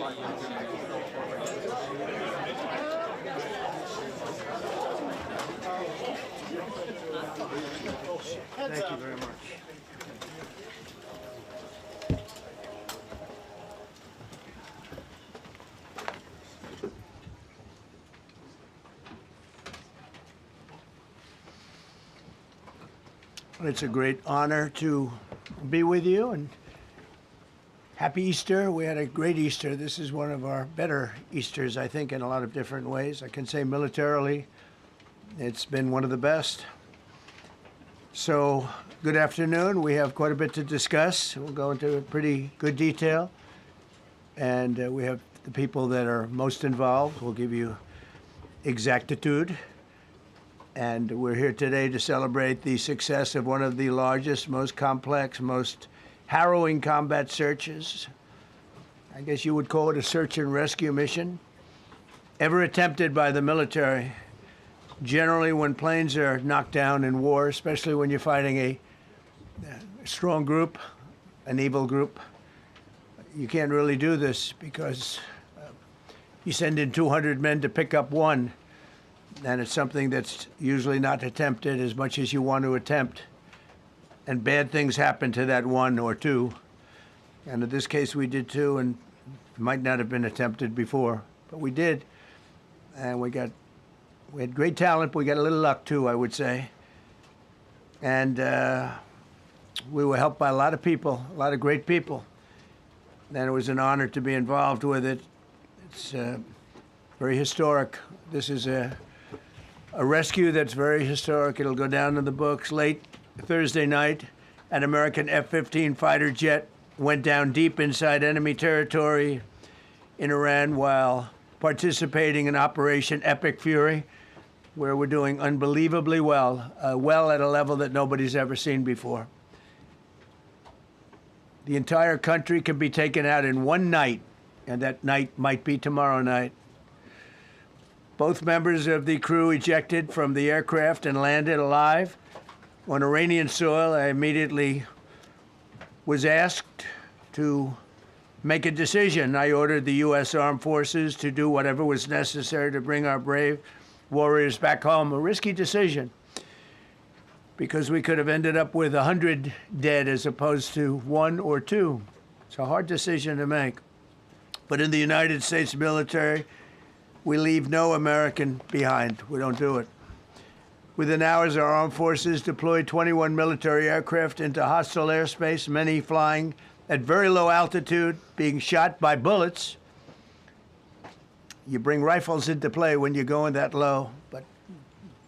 Thank you very much. It's a great honor to be with you, and happy Easter. We had a great Easter. This is one of our better Easters, I think, in a lot of different ways. I can say militarily, it's been one of the best. So, good afternoon. We have quite a bit to discuss. We'll go into pretty good detail. And we have the people that are most involved. We'll give you exactitude. And we're here today to celebrate the success of one of the largest, most complex, most harrowing combat searches. I guess you would call it a search and rescue mission ever attempted by the military. Generally, when planes are knocked down in war, especially when you're fighting a strong group, an evil group, you can't really do this because you send in 200 men to pick up one. And it's something that's usually not attempted as much as you want to attempt. And bad things happen to that one or two. And in this case, we did two, and it might not have been attempted before, but we did. And we had great talent. We got a little luck, too, I would say. And we were helped by a lot of people, a lot of great people. And it was an honor to be involved with it. It's very historic. This is a rescue that's very historic. It'll go down in the books. Late Thursday night, an American F-15 fighter jet went down deep inside enemy territory in Iran while participating in Operation Epic Fury, where we're doing unbelievably well, well at a level that nobody's ever seen before. The entire country can be taken out in one night, and that night might be tomorrow night. Both members of the crew ejected from the aircraft and landed alive on Iranian soil. I immediately was asked to make a decision. I ordered the U.S. Armed Forces to do whatever was necessary to bring our brave warriors back home. A risky decision, because we could have ended up with 100 dead as opposed to one or two. It's a hard decision to make. But in the United States military, we leave no American behind. We don't do it. Within hours, our armed forces deployed 21 military aircraft into hostile airspace, many flying at very low altitude, being shot by bullets. You bring rifles into play when you're going that low, but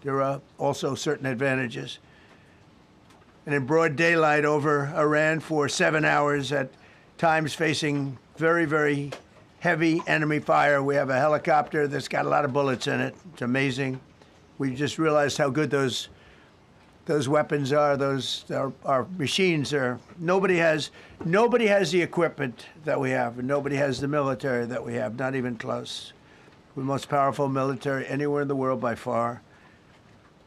there are also certain advantages. And in broad daylight over Iran for 7 hours, at times facing very, very heavy enemy fire. We have a helicopter that's got a lot of bullets in it. It's amazing. We just realized how good those weapons are. Those our machines are. Nobody has the equipment that we have, and nobody has the military that we have. Not even close. We're the most powerful military anywhere in the world by far.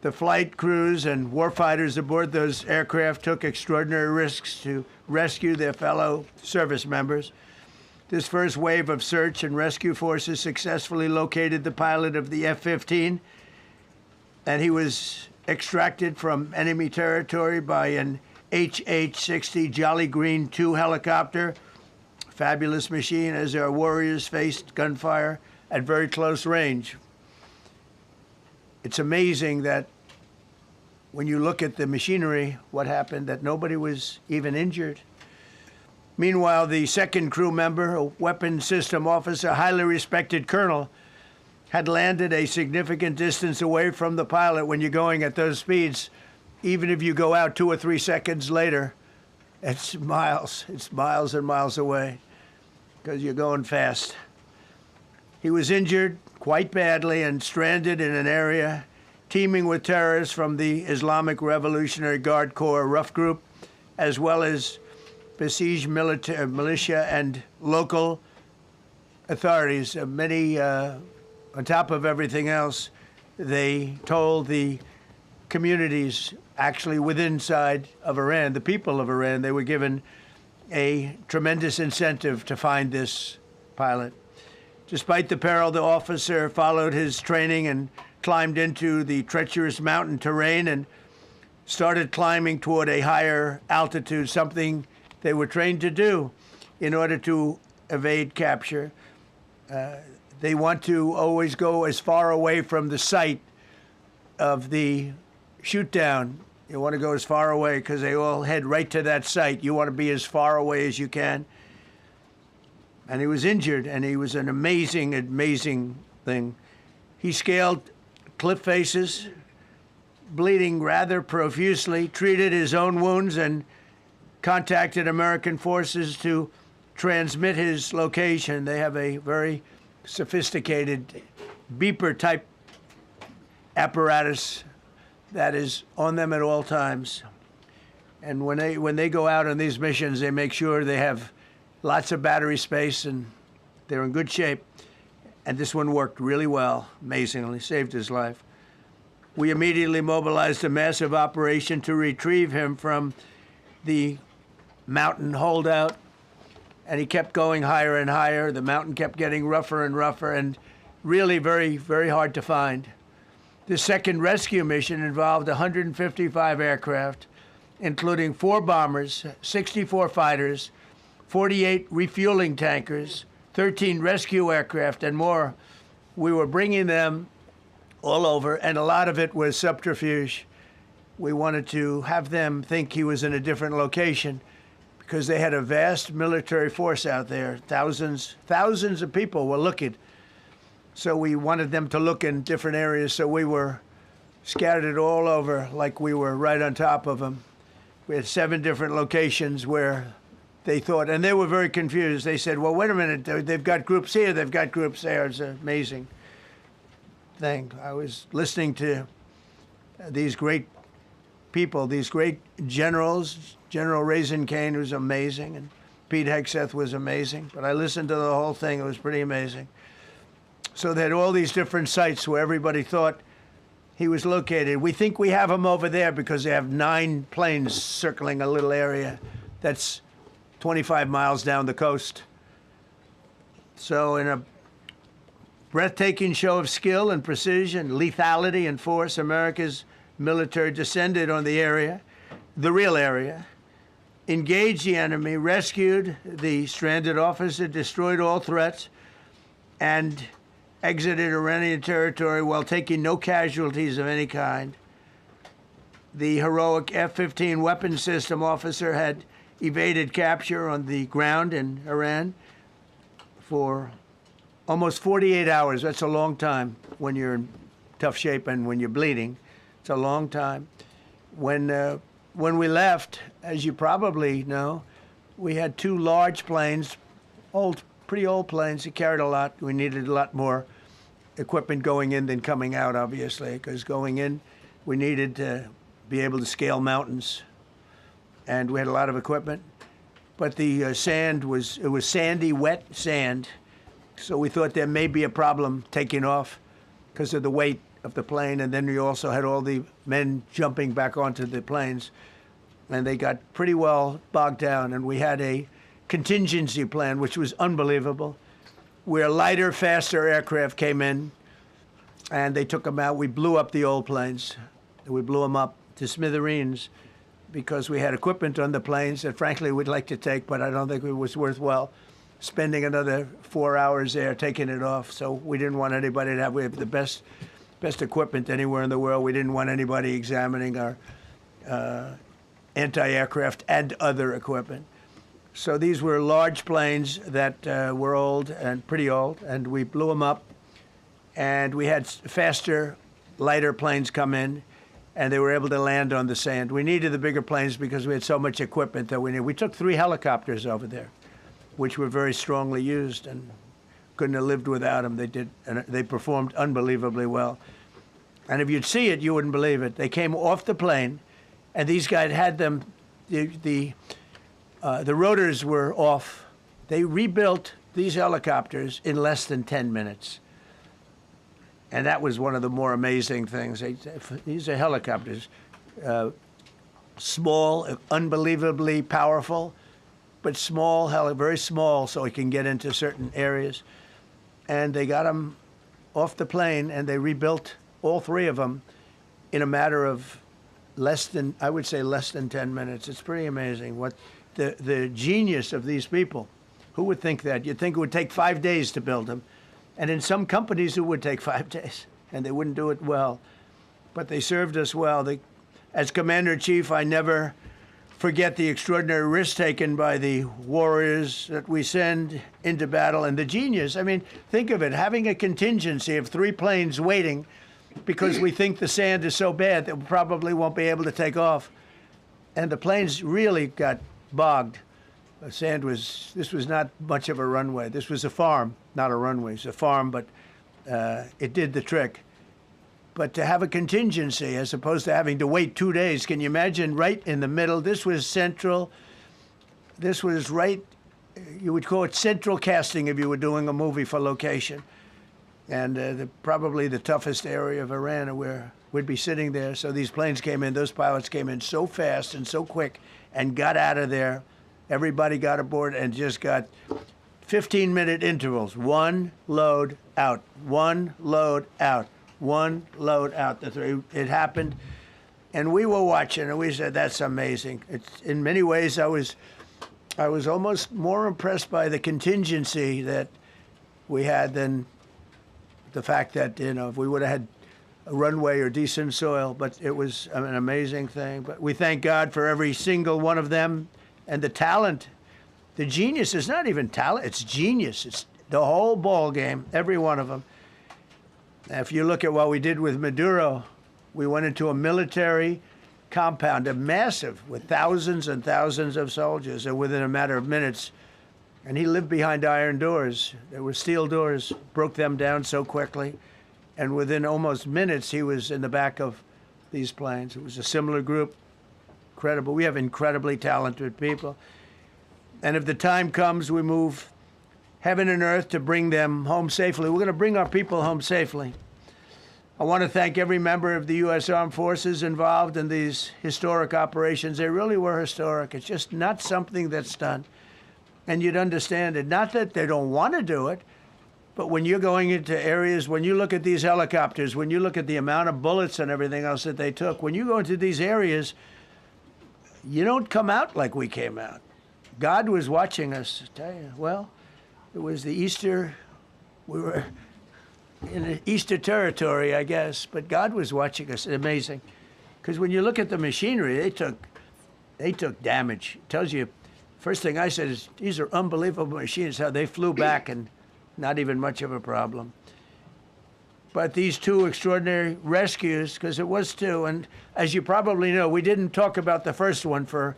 The flight crews and warfighters aboard those aircraft took extraordinary risks to rescue their fellow service members. This first wave of search and rescue forces successfully located the pilot of the F-15, and he was extracted from enemy territory by an HH-60 Jolly Green II helicopter. Fabulous machine as our warriors faced gunfire at very close range. It's amazing that when you look at the machinery, what happened, that nobody was even injured. Meanwhile, the second crew member, a weapons system officer, highly respected colonel, had landed a significant distance away from the pilot. When you're going at those speeds, even if you go out 2 or 3 seconds later, it's miles and miles away because you're going fast. He was injured quite badly and stranded in an area teeming with terrorists from the Islamic Revolutionary Guard Corps rough group, as well as besieged militia and local authorities. Many, on top of everything else, they told the communities actually within inside of Iran, the people of Iran, they were given a tremendous incentive to find this pilot. Despite the peril, the officer followed his training and climbed into the treacherous mountain terrain and started climbing toward a higher altitude, something they were trained to do in order to evade capture. They want to always go as far away from the site of the shoot down. You want to go as far away because they all head right to that site. You want to be as far away as you can. And he was injured, and he was an amazing, amazing thing. He scaled cliff faces, bleeding rather profusely, treated his own wounds, and contacted American forces to transmit his location. They have a very sophisticated beeper-type apparatus that is on them at all times. And when they go out on these missions, they make sure they have lots of battery space and they're in good shape. And this one worked really well, amazingly, saved his life. We immediately mobilized a massive operation to retrieve him from the mountain holdout. And he kept going higher and higher. The mountain kept getting rougher and rougher and really very, very hard to find. The second rescue mission involved 155 aircraft, including 4 bombers, 64 fighters, 48 refueling tankers, 13 rescue aircraft, and more. We were bringing them all over, and a lot of it was subterfuge. We wanted to have them think he was in a different location because they had a vast military force out there. Thousands of people were looking. So we wanted them to look in different areas, so we were scattered all over like we were right on top of them. We had 7 different locations where they thought, and they were very confused. They said, well, wait a minute, they've got groups here, they've got groups there. It's an amazing thing. I was listening to these great people, these great generals. General Raisin Kane was amazing, and Pete Hegseth was amazing. But I listened to the whole thing. It was pretty amazing. So they had all these different sites where everybody thought he was located. We think we have him over there because they have 9 planes circling a little area that's 25 miles down the coast. So in a breathtaking show of skill and precision, lethality and force, America's military descended on the area, the real area, engaged the enemy, rescued the stranded officer, destroyed all threats, and exited Iranian territory while taking no casualties of any kind. The heroic F-15 weapons system officer had evaded capture on the ground in Iran for almost 48 hours. That's a long time when you're in tough shape and when you're bleeding. It's a long time. When we left, as you probably know, we had 2 large planes, pretty old planes that carried a lot. We needed a lot more equipment going in than coming out, obviously, because going in, we needed to be able to scale mountains. And we had a lot of equipment. But the sand was sandy, wet sand. So we thought there may be a problem taking off because of the weight of the plane. And then we also had all the men jumping back onto the planes. And they got pretty well bogged down. And we had a contingency plan, which was unbelievable, where lighter, faster aircraft came in, and they took them out. We blew up the old planes. We blew them up to smithereens because we had equipment on the planes that, frankly, we'd like to take, but I don't think it was worthwhile spending another 4 hours there taking it off. So we didn't want anybody to have, we have the best equipment anywhere in the world. We didn't want anybody examining our anti-aircraft and other equipment. So these were large planes that were old and pretty old, and we blew them up. And we had faster, lighter planes come in, and they were able to land on the sand. We needed the bigger planes because we had so much equipment that we needed. We took 3 helicopters over there, which were very strongly used, and couldn't have lived without them. They did, and they performed unbelievably well. And if you'd see it, you wouldn't believe it. They came off the plane, and these guys had them. The rotors were off. They rebuilt these helicopters in less than 10 minutes. And that was one of the more amazing things. These are helicopters, small, unbelievably powerful, but small, very small, so he can get into certain areas. And they got him off the plane, and they rebuilt all three of them in a matter of less than 10 minutes. It's pretty amazing what the genius of these people. Who would think that? You'd think it would take 5 days to build them. And in some companies, it would take 5 days, and they wouldn't do it well. But they served us well. As Commander-in-Chief, I never forget the extraordinary risk taken by the warriors that we send into battle, and the genius. I mean, think of it, having a contingency of 3 planes waiting because we think the sand is so bad that we probably won't be able to take off. And the planes really got bogged. This was not much of a runway. This was a farm, not a runway. It's a farm, but it did the trick. But to have a contingency as opposed to having to wait 2 days, can you imagine, right in the middle? This was central. This was right, you would call it central casting if you were doing a movie for location. And probably the toughest area of Iran where we'd be sitting there. So these planes came in, those pilots came in so fast and so quick and got out of there. Everybody got aboard and just got 15-minute intervals. One load out, one load out, one load out. It happened, and we were watching, and we said, "That's amazing." In many ways, I was almost more impressed by the contingency that we had than the fact that if we would have had a runway or decent soil. But it was an amazing thing. But we thank God for every single one of them. And the talent, the genius is not even talent, it's genius. It's the whole ball game, every one of them. If you look at what we did with Maduro, we went into a military compound, a massive, with thousands and thousands of soldiers, and within a matter of minutes, and he lived behind iron doors. There were steel doors, broke them down so quickly, and within almost minutes, he was in the back of these planes. It was a similar group. Incredible. We have incredibly talented people. And if the time comes, we move heaven and earth to bring them home safely. We're going to bring our people home safely. I want to thank every member of the U.S. Armed Forces involved in these historic operations. They really were historic. It's just not something that's done. And you'd understand it. Not that they don't want to do it, but when you're going into areas, when you look at these helicopters, when you look at the amount of bullets and everything else that they took, when you go into these areas, you don't come out like we came out. God was watching us. I tell you, well, it was the Easter, we were in the Easter territory, I guess, but God was watching us. Amazing. Because when you look at the machinery, they took damage. It tells you, first thing I said is, these are unbelievable machines, how they flew back and not even much of a problem. But these 2 extraordinary rescues, because it was 2, and as you probably know, we didn't talk about the first one for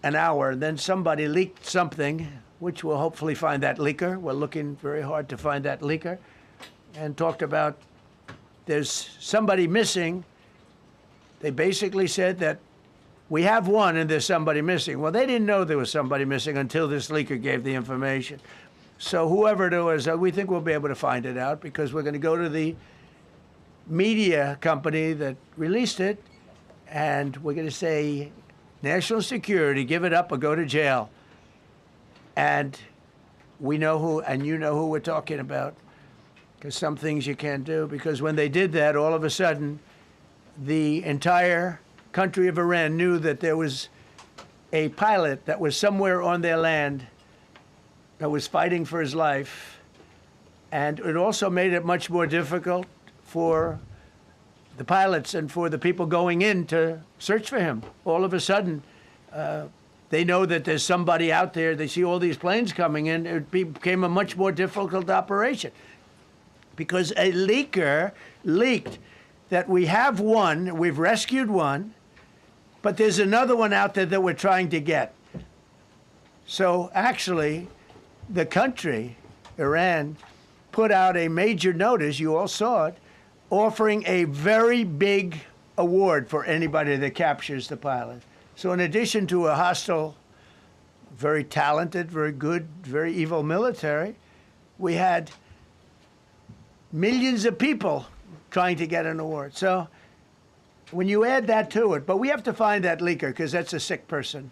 an hour. Then somebody leaked something, which we'll hopefully find that leaker. We're looking very hard to find that leaker. And talked about there's somebody missing. They basically said that we have one and there's somebody missing. Well, they didn't know there was somebody missing until this leaker gave the information. So whoever it was, we think we'll be able to find it out because we're going to go to the media company that released it, and we're going to say, national security, give it up or go to jail. And we know who, and you know who we're talking about, because some things you can't do. Because when they did that, all of a sudden, the entire country of Iran knew that there was a pilot that was somewhere on their land that was fighting for his life. And it also made it much more difficult for the pilots and for the people going in to search for him. All of a sudden, they know that there's somebody out there. They see all these planes coming in. It became a much more difficult operation because a leaker leaked that we have one, we've rescued one, but there's another one out there that we're trying to get. So actually, the country, Iran, put out a major notice, you all saw it, offering a very big award for anybody that captures the pilot. So in addition to a hostile, very talented, very good, very evil military, we had millions of people trying to get an award. So when you add that to it, but we have to find that leaker because that's a sick person.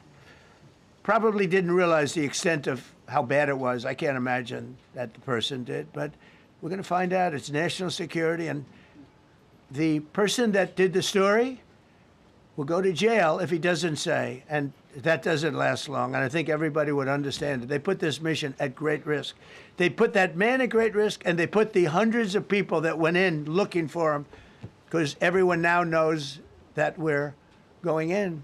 probably didn't realize the extent of how bad it was. I can't imagine that the person did, but we're going to find out. It's national security, and the person that did the story will go to jail if he doesn't say, and that doesn't last long, and I think everybody would understand it. They put this mission at great risk. They put that man at great risk, and they put the hundreds of people that went in looking for him, because everyone now knows that we're going in.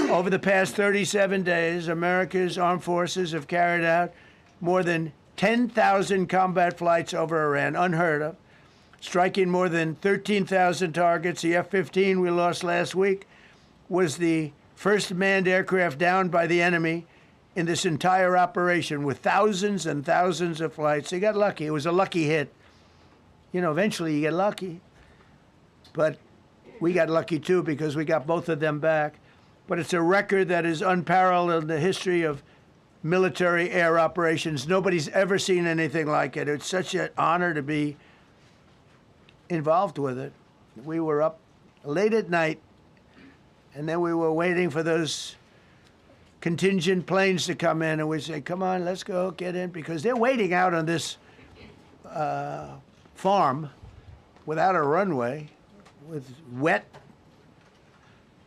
Over the past 37 days, America's armed forces have carried out more than 10,000 combat flights over Iran, unheard of, striking more than 13,000 targets. The F-15 we lost last week was the first manned aircraft downed by the enemy in this entire operation, with thousands and thousands of flights. They got lucky. It was a lucky hit. You know, eventually you get lucky. But we got lucky too, because we got both of them back. But it's a record that is unparalleled in the history of military air operations. Nobody's ever seen anything like it. It's such an honor to be involved with it. We were up late at night, and then we were waiting for those contingent planes to come in, and we say, come on, let's go, get in, because they're waiting out on this farm without a runway, with wet,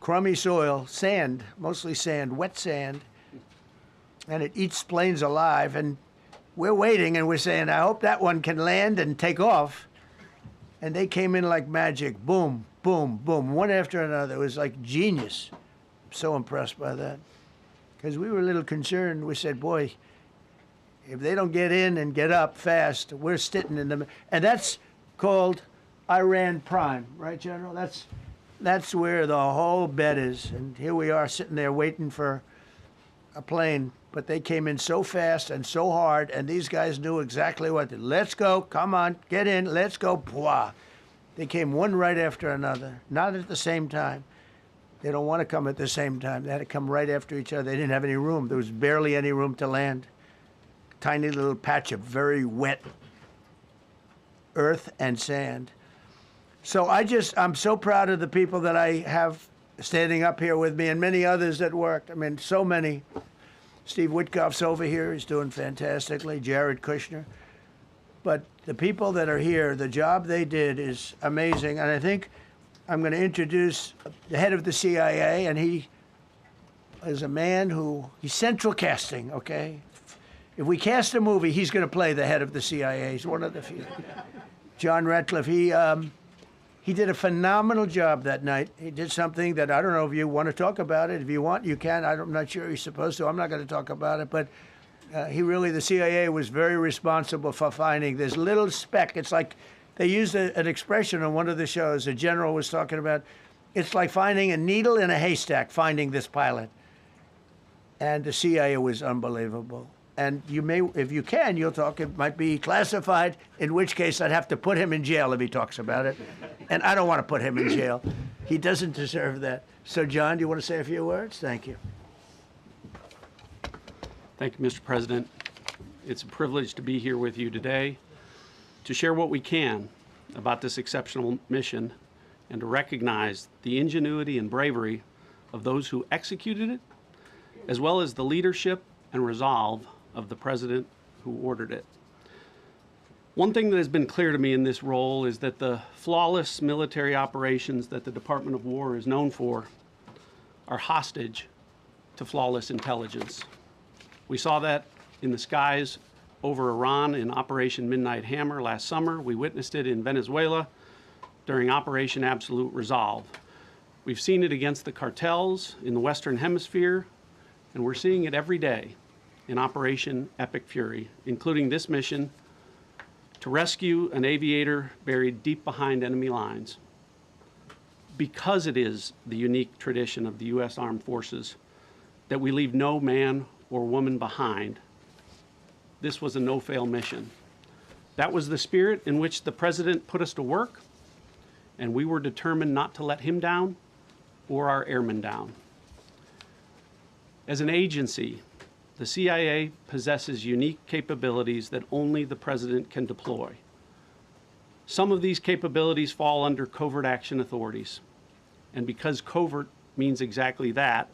crummy soil, sand, mostly sand, wet sand, and it eats planes alive. And we're waiting, and we're saying, I hope that one can land and take off. And they came in like magic, boom, boom, boom, one after another. It was like genius. I'm so impressed by that. Because we were a little concerned. We said, boy, if they don't get in and get up fast, we're sitting in them. And that's called Iran Prime, right, General? That's where the whole bet is. And here we are sitting there waiting for a plane. But they came in so fast and so hard, and these guys knew exactly what to do. Let's go, come on, get in, let's go, blah. They came one right after another, not at the same time. They don't want to come at the same time. They had to come right after each other. They didn't have any room. There was barely any room to land. Tiny little patch of very wet earth and sand. So I'm so proud of the people that I have standing up here with me, and many others that worked. I mean, so many. Steve Witkoff's over here. He's doing fantastically. Jared Kushner. But the people that are here, the job they did is amazing. And I think I'm going to introduce the head of the CIA, and he is a man he's central casting, okay? If we cast a movie, he's going to play the head of the CIA. He's one of the few. John Ratcliffe, he did a phenomenal job that night. He did something that I don't know if you want to talk about it. If you want, you can. I'm not sure you're supposed to. I'm not going to talk about it. But the CIA was very responsible for finding this little speck. It's like they used an expression on one of the shows. A general was talking about, it's like finding a needle in a haystack, finding this pilot. And the CIA was unbelievable. And you may, if you can, you'll talk. It might be classified, in which case I'd have to put him in jail if he talks about it. And I don't want to put him in jail. He doesn't deserve that. So, John, do you want to say a few words? Thank you. Thank you, Mr. President. It's a privilege to be here with you today to share what we can about this exceptional mission and to recognize the ingenuity and bravery of those who executed it, as well as the leadership and resolve of the President who ordered it. One thing that has been clear to me in this role is that the flawless military operations that the Department of War is known for are hostage to flawless intelligence. We saw that in the skies over Iran in Operation Midnight Hammer last summer. We witnessed it in Venezuela during Operation Absolute Resolve. We've seen it against the cartels in the Western Hemisphere, and we're seeing it every day in Operation Epic Fury, including this mission to rescue an aviator buried deep behind enemy lines. Because it is the unique tradition of the U.S. Armed Forces that we leave no man or woman behind, this was a no-fail mission. That was the spirit in which the President put us to work, and we were determined not to let him down or our airmen down. As an agency, the CIA possesses unique capabilities that only the President can deploy. Some of these capabilities fall under covert action authorities. And because covert means exactly that,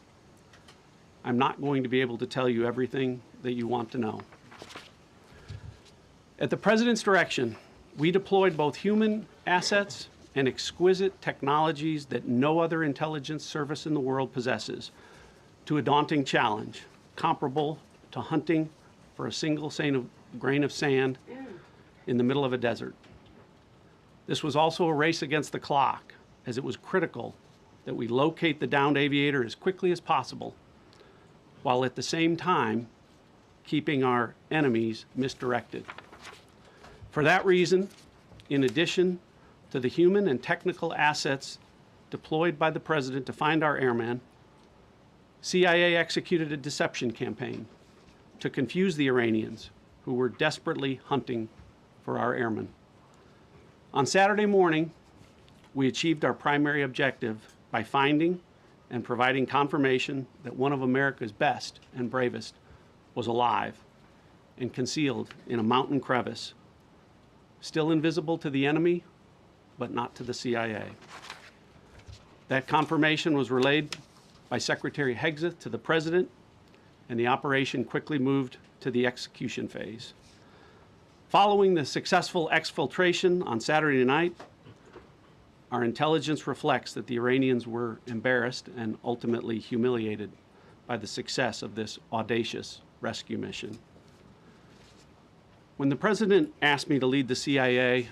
I'm not going to be able to tell you everything that you want to know. At the President's direction, we deployed both human assets and exquisite technologies that no other intelligence service in the world possesses to a daunting challenge, comparable to hunting for a single grain of sand in the middle of a desert. This was also a race against the clock, as it was critical that we locate the downed aviator as quickly as possible, while at the same time keeping our enemies misdirected. For that reason, in addition to the human and technical assets deployed by the President to find our airman, CIA executed a deception campaign to confuse the Iranians who were desperately hunting for our airmen. On Saturday morning, we achieved our primary objective by finding and providing confirmation that one of America's best and bravest was alive and concealed in a mountain crevice, still invisible to the enemy, but not to the CIA. That confirmation was relayed by Secretary Hegseth to the President, and the operation quickly moved to the execution phase. Following the successful exfiltration on Saturday night, our intelligence reflects that the Iranians were embarrassed and ultimately humiliated by the success of this audacious rescue mission. When the President asked me to lead the CIA,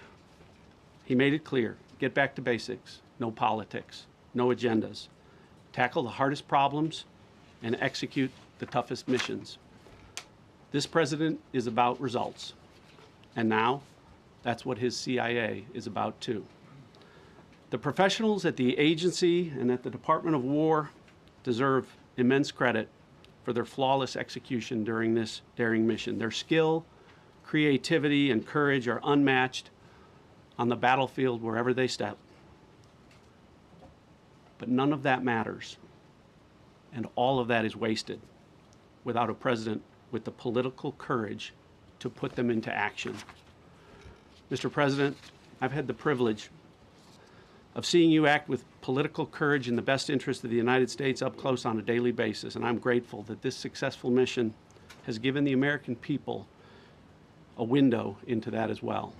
he made it clear: get back to basics, no politics, no agendas, tackle the hardest problems, and execute the toughest missions. This President is about results, and now that's what his CIA is about too. The professionals at the agency and at the Department of War deserve immense credit for their flawless execution during this daring mission. Their skill, creativity, and courage are unmatched on the battlefield wherever they step. But none of that matters, and all of that is wasted without a President with the political courage to put them into action. Mr. President, I've had the privilege of seeing you act with political courage in the best interest of the United States up close on a daily basis, and I'm grateful that this successful mission has given the American people a window into that as well.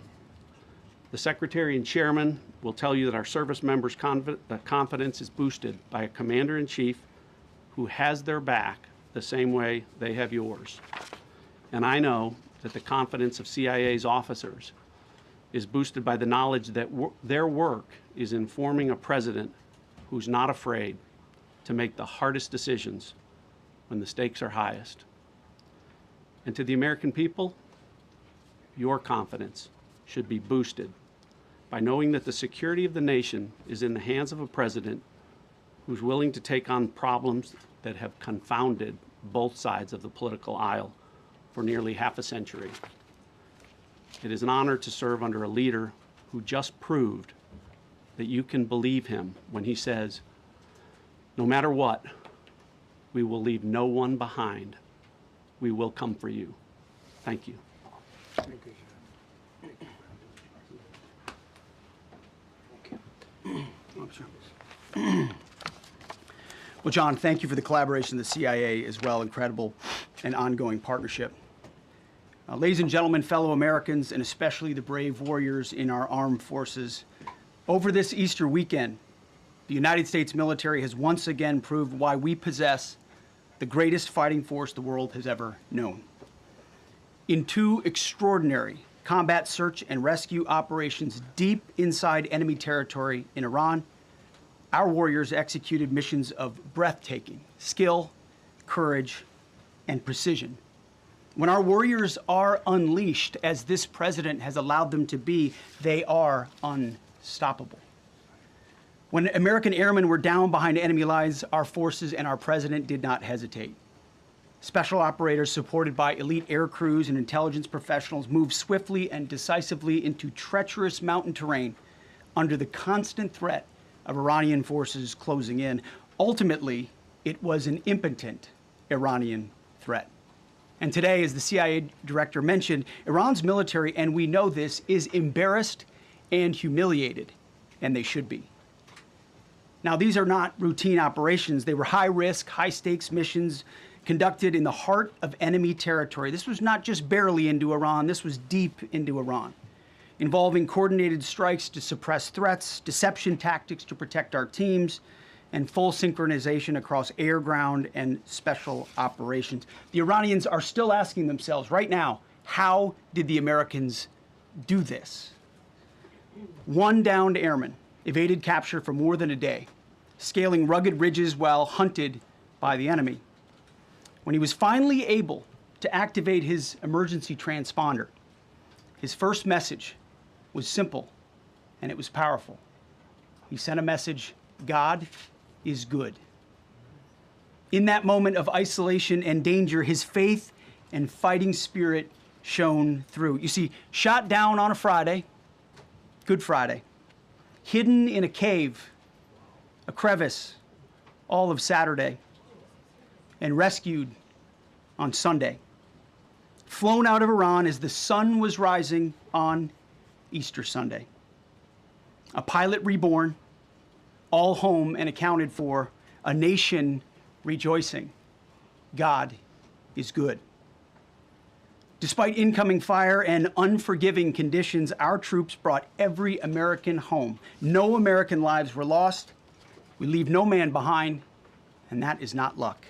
The Secretary and Chairman will tell you that our service members' confidence is boosted by a Commander-in-Chief who has their back the same way they have yours. And I know that the confidence of CIA's officers is boosted by the knowledge that their work is informing a President who's not afraid to make the hardest decisions when the stakes are highest. And to the American people, your confidence should be boosted by knowing that the security of the nation is in the hands of a President who's willing to take on problems that have confounded both sides of the political aisle for nearly half a century. It is an honor to serve under a leader who just proved that you can believe him when he says, no matter what, we will leave no one behind. We will come for you. Thank you. Thank you. Well, John, thank you for the collaboration of the CIA as well. Incredible and ongoing partnership. Ladies and gentlemen, fellow Americans, and especially the brave warriors in our armed forces, over this Easter weekend, the United States military has once again proved why we possess the greatest fighting force the world has ever known. In two extraordinary combat search and rescue operations deep inside enemy territory in Iran, our warriors executed missions of breathtaking skill, courage, and precision. When our warriors are unleashed, as this President has allowed them to be, they are unstoppable. When American airmen were down behind enemy lines, our forces and our President did not hesitate. Special operators supported by elite air crews and intelligence professionals moved swiftly and decisively into treacherous mountain terrain under the constant threat of Iranian forces closing in. Ultimately, it was an impotent Iranian threat. And today, as the CIA director mentioned, Iran's military, and we know this, is embarrassed and humiliated, and they should be. Now, these are not routine operations. They were high-risk, high-stakes missions conducted in the heart of enemy territory. This was not just barely into Iran, this was deep into Iran, involving coordinated strikes to suppress threats, deception tactics to protect our teams, and full synchronization across air, ground, and special operations. The Iranians are still asking themselves right now, how did the Americans do this? One downed airman evaded capture for more than a day, scaling rugged ridges while hunted by the enemy. When he was finally able to activate his emergency transponder, his first message was simple, and it was powerful. He sent a message, God is good. In that moment of isolation and danger, his faith and fighting spirit shone through. You see, shot down on a Friday, Good Friday, hidden in a cave, a crevice, all of Saturday, and rescued on Sunday. Flown out of Iran as the sun was rising on Easter Sunday. A pilot reborn, all home and accounted for, a nation rejoicing. God is good. Despite incoming fire and unforgiving conditions, our troops brought every American home. No American lives were lost. We leave no man behind, and that is not luck.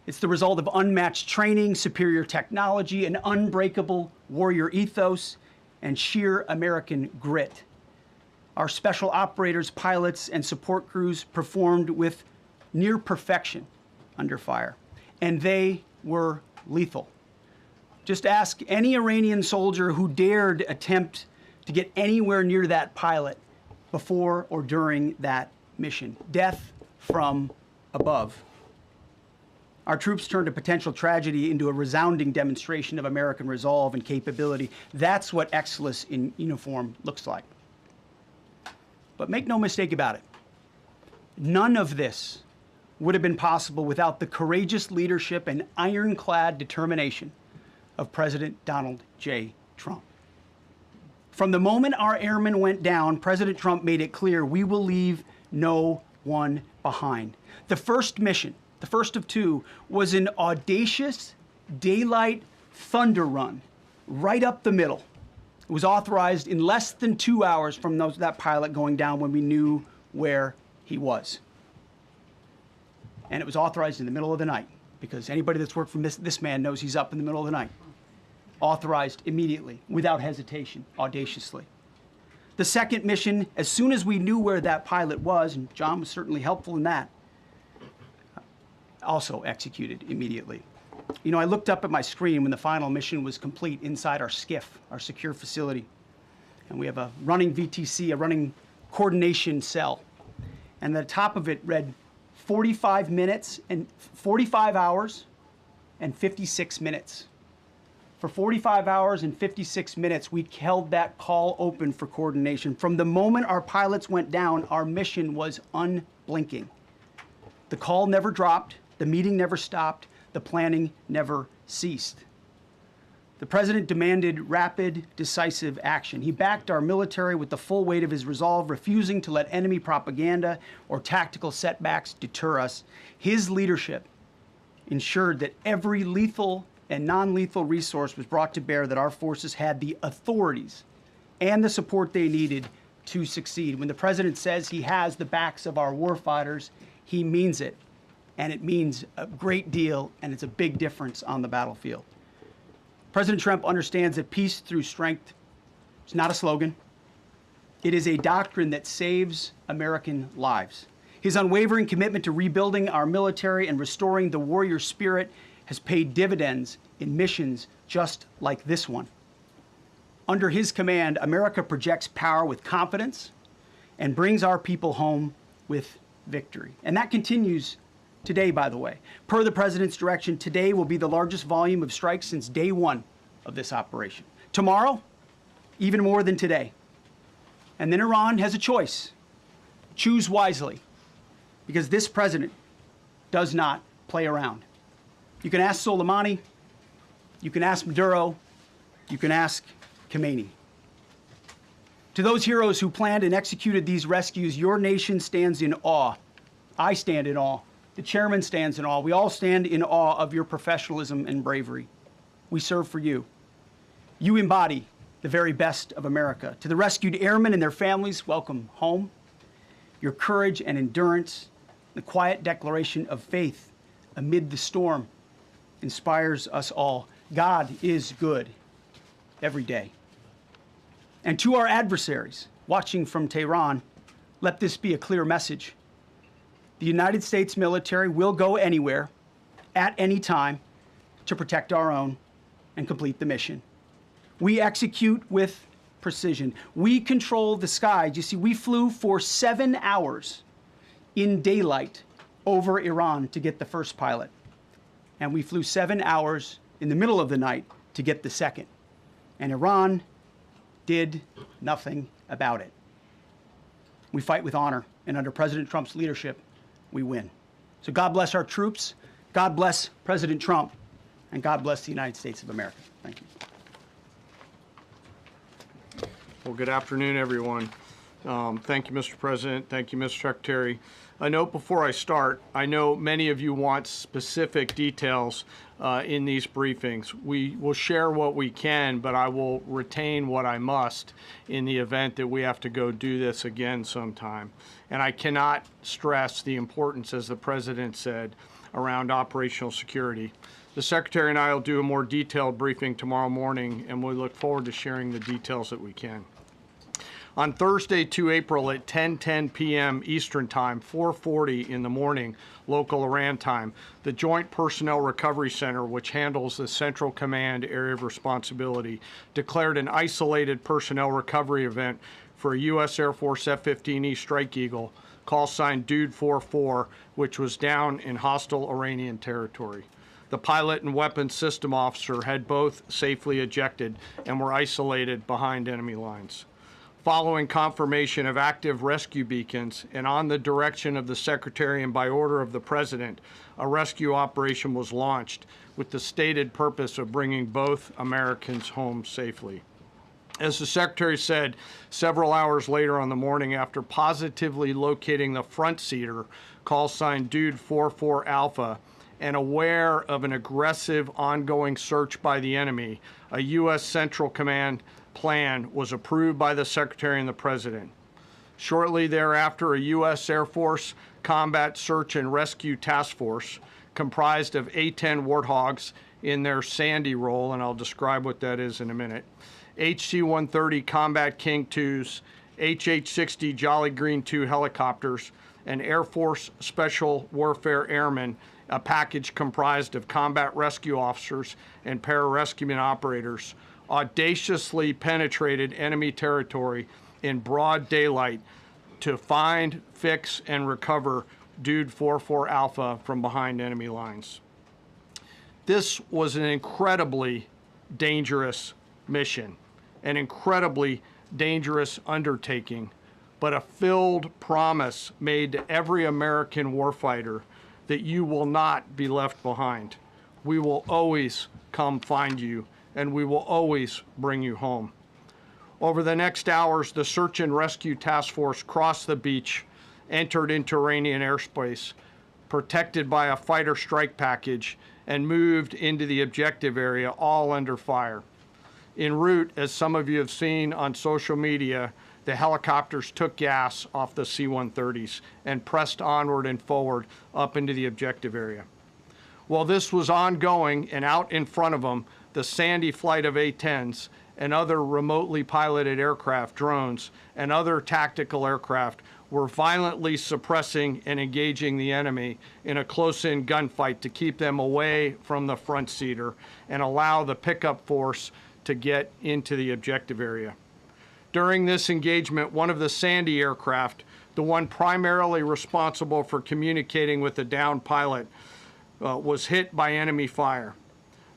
It's the result of unmatched training, superior technology, an unbreakable warrior ethos, and sheer American grit. Our special operators, pilots, and support crews performed with near perfection under fire, and they were lethal. Just ask any Iranian soldier who dared attempt to get anywhere near that pilot before or during that mission. Death from above. Our troops turned a potential tragedy into a resounding demonstration of American resolve and capability. That's what excellence in uniform looks like. But make no mistake about it, none of this would have been possible without the courageous leadership and ironclad determination of President Donald J. Trump. From the moment our airmen went down, President Trump made it clear we will leave no one behind. The first mission, the first of two, was an audacious daylight thunder run right up the middle. It was authorized in less than 2 hours from that pilot going down when we knew where he was. And it was authorized in the middle of the night, because anybody that's worked for this man knows he's up in the middle of the night. Authorized immediately, without hesitation, audaciously. The second mission, as soon as we knew where that pilot was, and John was certainly helpful in that, also executed immediately. You know, I looked up at my screen when the final mission was complete inside our SCIF, our secure facility. And we have a running VTC, a running coordination cell. And the top of it read 45 hours and 56 minutes. For 45 hours and 56 minutes, we held that call open for coordination. From the moment our pilots went down, our mission was unblinking. The call never dropped, the meeting never stopped, the planning never ceased. The president demanded rapid, decisive action. He backed our military with the full weight of his resolve, refusing to let enemy propaganda or tactical setbacks deter us. His leadership ensured that every lethal and non-lethal resource was brought to bear, that our forces had the authorities and the support they needed to succeed. When the president says he has the backs of our warfighters, he means it. And it means a great deal, and it's a big difference on the battlefield. President Trump understands that peace through strength is not a slogan. It is a doctrine that saves American lives. His unwavering commitment to rebuilding our military and restoring the warrior spirit has paid dividends in missions just like this one. Under his command, America projects power with confidence and brings our people home with victory. And that continues today, by the way. Per the president's direction, today will be the largest volume of strikes since day one of this operation. Tomorrow, even more than today. And then Iran has a choice. Choose wisely, because this president does not play around. You can ask Soleimani, you can ask Maduro, you can ask Khamenei. To those heroes who planned and executed these rescues, your nation stands in awe. I stand in awe. The chairman stands in awe. We all stand in awe of your professionalism and bravery. We serve for you. You embody the very best of America. To the rescued airmen and their families, welcome home. Your courage and endurance, the quiet declaration of faith amid the storm, inspires us all. God is good every day. And to our adversaries watching from Tehran, let this be a clear message. The United States military will go anywhere, at any time, to protect our own and complete the mission. We execute with precision. We control the skies. You see, we flew for 7 hours in daylight over Iran to get the first pilot. And we flew 7 hours in the middle of the night to get the second. And Iran did nothing about it. We fight with honor, and under President Trump's leadership, we win. So God bless our troops, God bless President Trump, and God bless the United States of America. Thank you. Well, good afternoon, everyone. Thank you, Mr. President. Thank you, Mr. Secretary. A note before I start, I know many of you want specific details in these briefings. We will share what we can, but I will retain what I must in the event that we have to go do this again sometime. And I cannot stress the importance, as the President said, around operational security. The Secretary and I will do a more detailed briefing tomorrow morning, and we look forward to sharing the details that we can. On Thursday, 2 April at 10:10 p.m. Eastern Time, 4:40 in the morning, local Iran time, the Joint Personnel Recovery Center, which handles the Central Command area of responsibility, declared an isolated personnel recovery event for a U.S. Air Force F-15E Strike Eagle, call sign Dude 44, which was down in hostile Iranian territory. The pilot and weapons system officer had both safely ejected and were isolated behind enemy lines. Following confirmation of active rescue beacons and on the direction of the Secretary and by order of the President, a rescue operation was launched with the stated purpose of bringing both Americans home safely. As the Secretary said, several hours later on the morning, after positively locating the front seater, call sign Dude 44 Alpha, and aware of an aggressive ongoing search by the enemy, a U.S. Central Command plan was approved by the Secretary and the President. Shortly thereafter, a U.S. Air Force Combat Search and Rescue Task Force, comprised of A-10 Warthogs in their Sandy role, and I'll describe what that is in a minute, HC-130 Combat King IIs, HH-60 Jolly Green II helicopters, and Air Force Special Warfare Airmen, a package comprised of combat rescue officers and pararescueman operators, audaciously penetrated enemy territory in broad daylight to find, fix, and recover Dude 44 Alpha from behind enemy lines. This was an incredibly dangerous mission, an incredibly dangerous undertaking, but a filled promise made to every American warfighter that you will not be left behind. We will always come find you, and we will always bring you home. Over the next hours, the Search and Rescue Task Force crossed the beach, entered into Iranian airspace, protected by a fighter strike package, and moved into the objective area, all under fire. En route, as some of you have seen on social media, the helicopters took gas off the C-130s and pressed onward and forward up into the objective area. While this was ongoing and out in front of them, the Sandy flight of A-10s and other remotely piloted aircraft, drones, and other tactical aircraft were violently suppressing and engaging the enemy in a close-in gunfight to keep them away from the front seater and allow the pickup force to get into the objective area. During this engagement, one of the Sandy aircraft, the one primarily responsible for communicating with the downed pilot, was hit by enemy fire.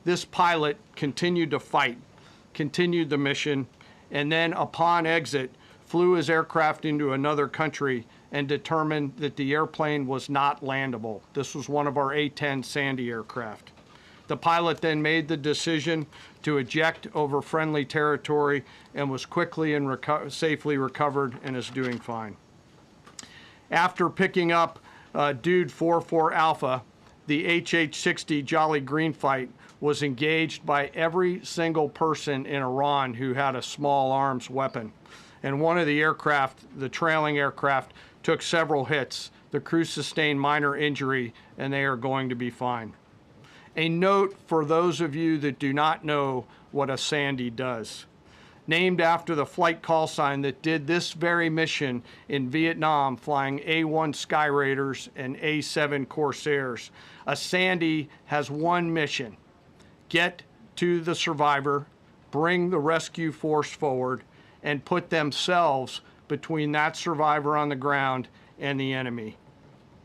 This pilot continued to fight, continued the mission, and then upon exit, flew his aircraft into another country and determined that the airplane was not landable. This was one of our A-10 Sandy aircraft. The pilot then made the decision to eject over friendly territory and was quickly and safely recovered and is doing fine. After picking up Dude 44 Alpha, the HH-60 Jolly Green fight was engaged by every single person in Iran who had a small arms weapon. And one of the aircraft, the trailing aircraft, took several hits. The crew sustained minor injury, and they are going to be fine. A note for those of you that do not know what a Sandy does. Named after the flight call sign that did this very mission in Vietnam, flying A-1 Sky Raiders and A-7 Corsairs. A Sandy has one mission: get to the survivor, bring the rescue force forward, and put themselves between that survivor on the ground and the enemy.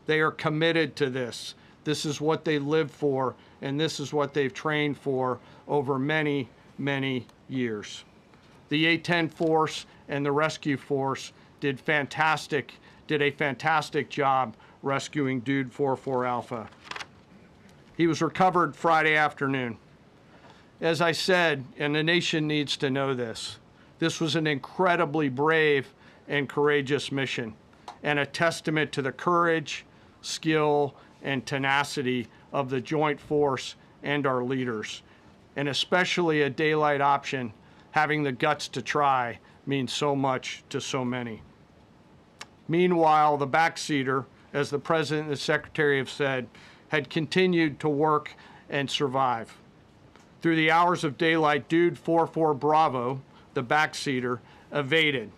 They are committed to this. This is what they live for, and this is what they've trained for over many, many years. The A-10 force and the rescue force did a fantastic job rescuing Dude 44 Alpha. He was recovered Friday afternoon. As I said, and the nation needs to know this, this was an incredibly brave and courageous mission, and a testament to the courage, skill, and tenacity of the Joint Force and our leaders. And especially a daylight option, having the guts to try, means so much to so many. Meanwhile, the backseater, as the President and the Secretary have said, had continued to work and survive. Through the hours of daylight, Dude 44 Bravo, the backseater, evaded.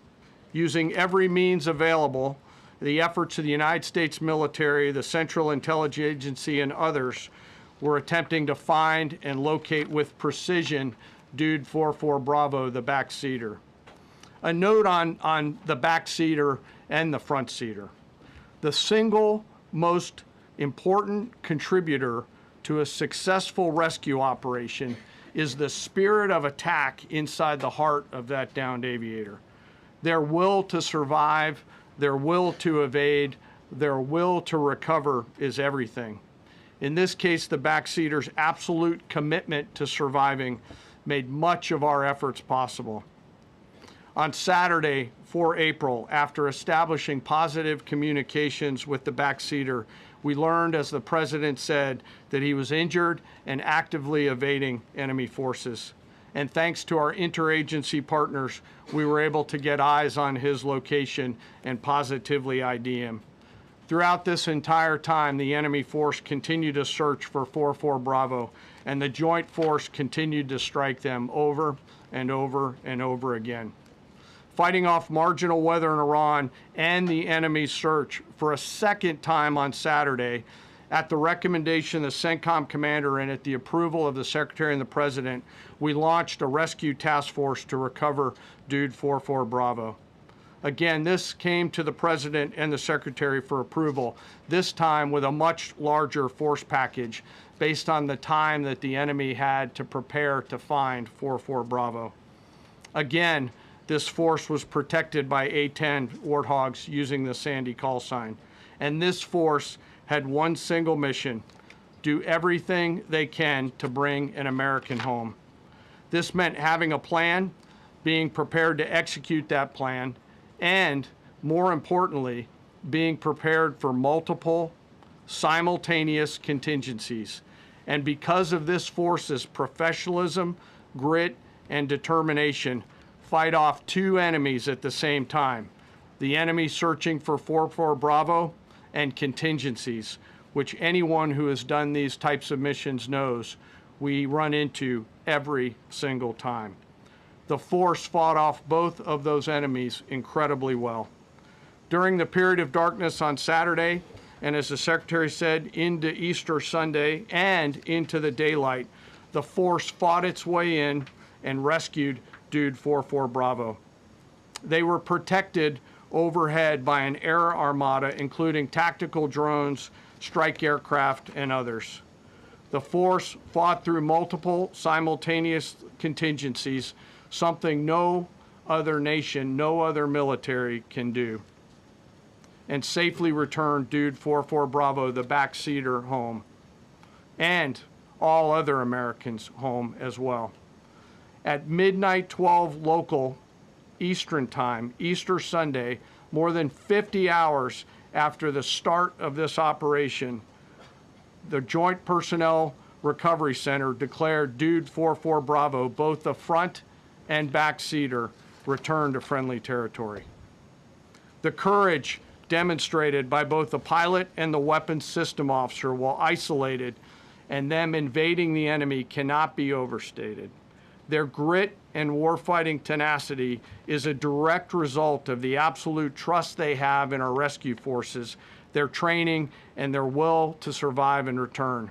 Using every means available, the efforts of the United States military, the Central Intelligence Agency, and others were attempting to find and locate with precision Dude 44 Bravo, the backseater. A note on the backseater and the front seater. The single most important contributor to a successful rescue operation is the spirit of attack inside the heart of that downed aviator. Their will to survive, their will to evade, their will to recover is everything. In this case, the backseater's absolute commitment to surviving made much of our efforts possible. On Saturday, 4 April, after establishing positive communications with the backseater, we learned, as the President said, that he was injured and actively evading enemy forces. And thanks to our interagency partners, we were able to get eyes on his location and positively ID him. Throughout this entire time, the enemy force continued to search for 44 Bravo, and the Joint Force continued to strike them over and over and over again. Fighting off marginal weather in Iran and the enemy's search for a second time on Saturday, at the recommendation of the CENTCOM commander and at the approval of the Secretary and the President, we launched a rescue task force to recover Dude 44 Bravo. Again, this came to the President and the Secretary for approval, this time with a much larger force package based on the time that the enemy had to prepare to find 44 Bravo. Again, this force was protected by A-10 Warthogs using the Sandy call sign. And this force had one single mission: do everything they can to bring an American home. This meant having a plan, being prepared to execute that plan, and, more importantly, being prepared for multiple, simultaneous contingencies. And because of this force's professionalism, grit, and determination, fight off two enemies at the same time: the enemy searching for 44 Bravo and contingencies, which anyone who has done these types of missions knows we run into every single time. The force fought off both of those enemies incredibly well. During the period of darkness on Saturday, and as the Secretary said, into Easter Sunday and into the daylight, the force fought its way in and rescued Dude 44 Bravo. They were protected overhead by an air armada, including tactical drones, strike aircraft, and others. The force fought through multiple simultaneous contingencies, something no other nation, no other military can do, and safely returned Dude 44 Bravo, the backseater, home. And all other Americans home as well. At midnight 12 local Eastern time, Easter Sunday, more than 50 hours after the start of this operation, the Joint Personnel Recovery Center declared Dude 44 Bravo, both the front and back seater, returned to friendly territory. The courage demonstrated by both the pilot and the weapons system officer while isolated and them invading the enemy cannot be overstated. Their grit and warfighting tenacity is a direct result of the absolute trust they have in our rescue forces, their training, and their will to survive and return.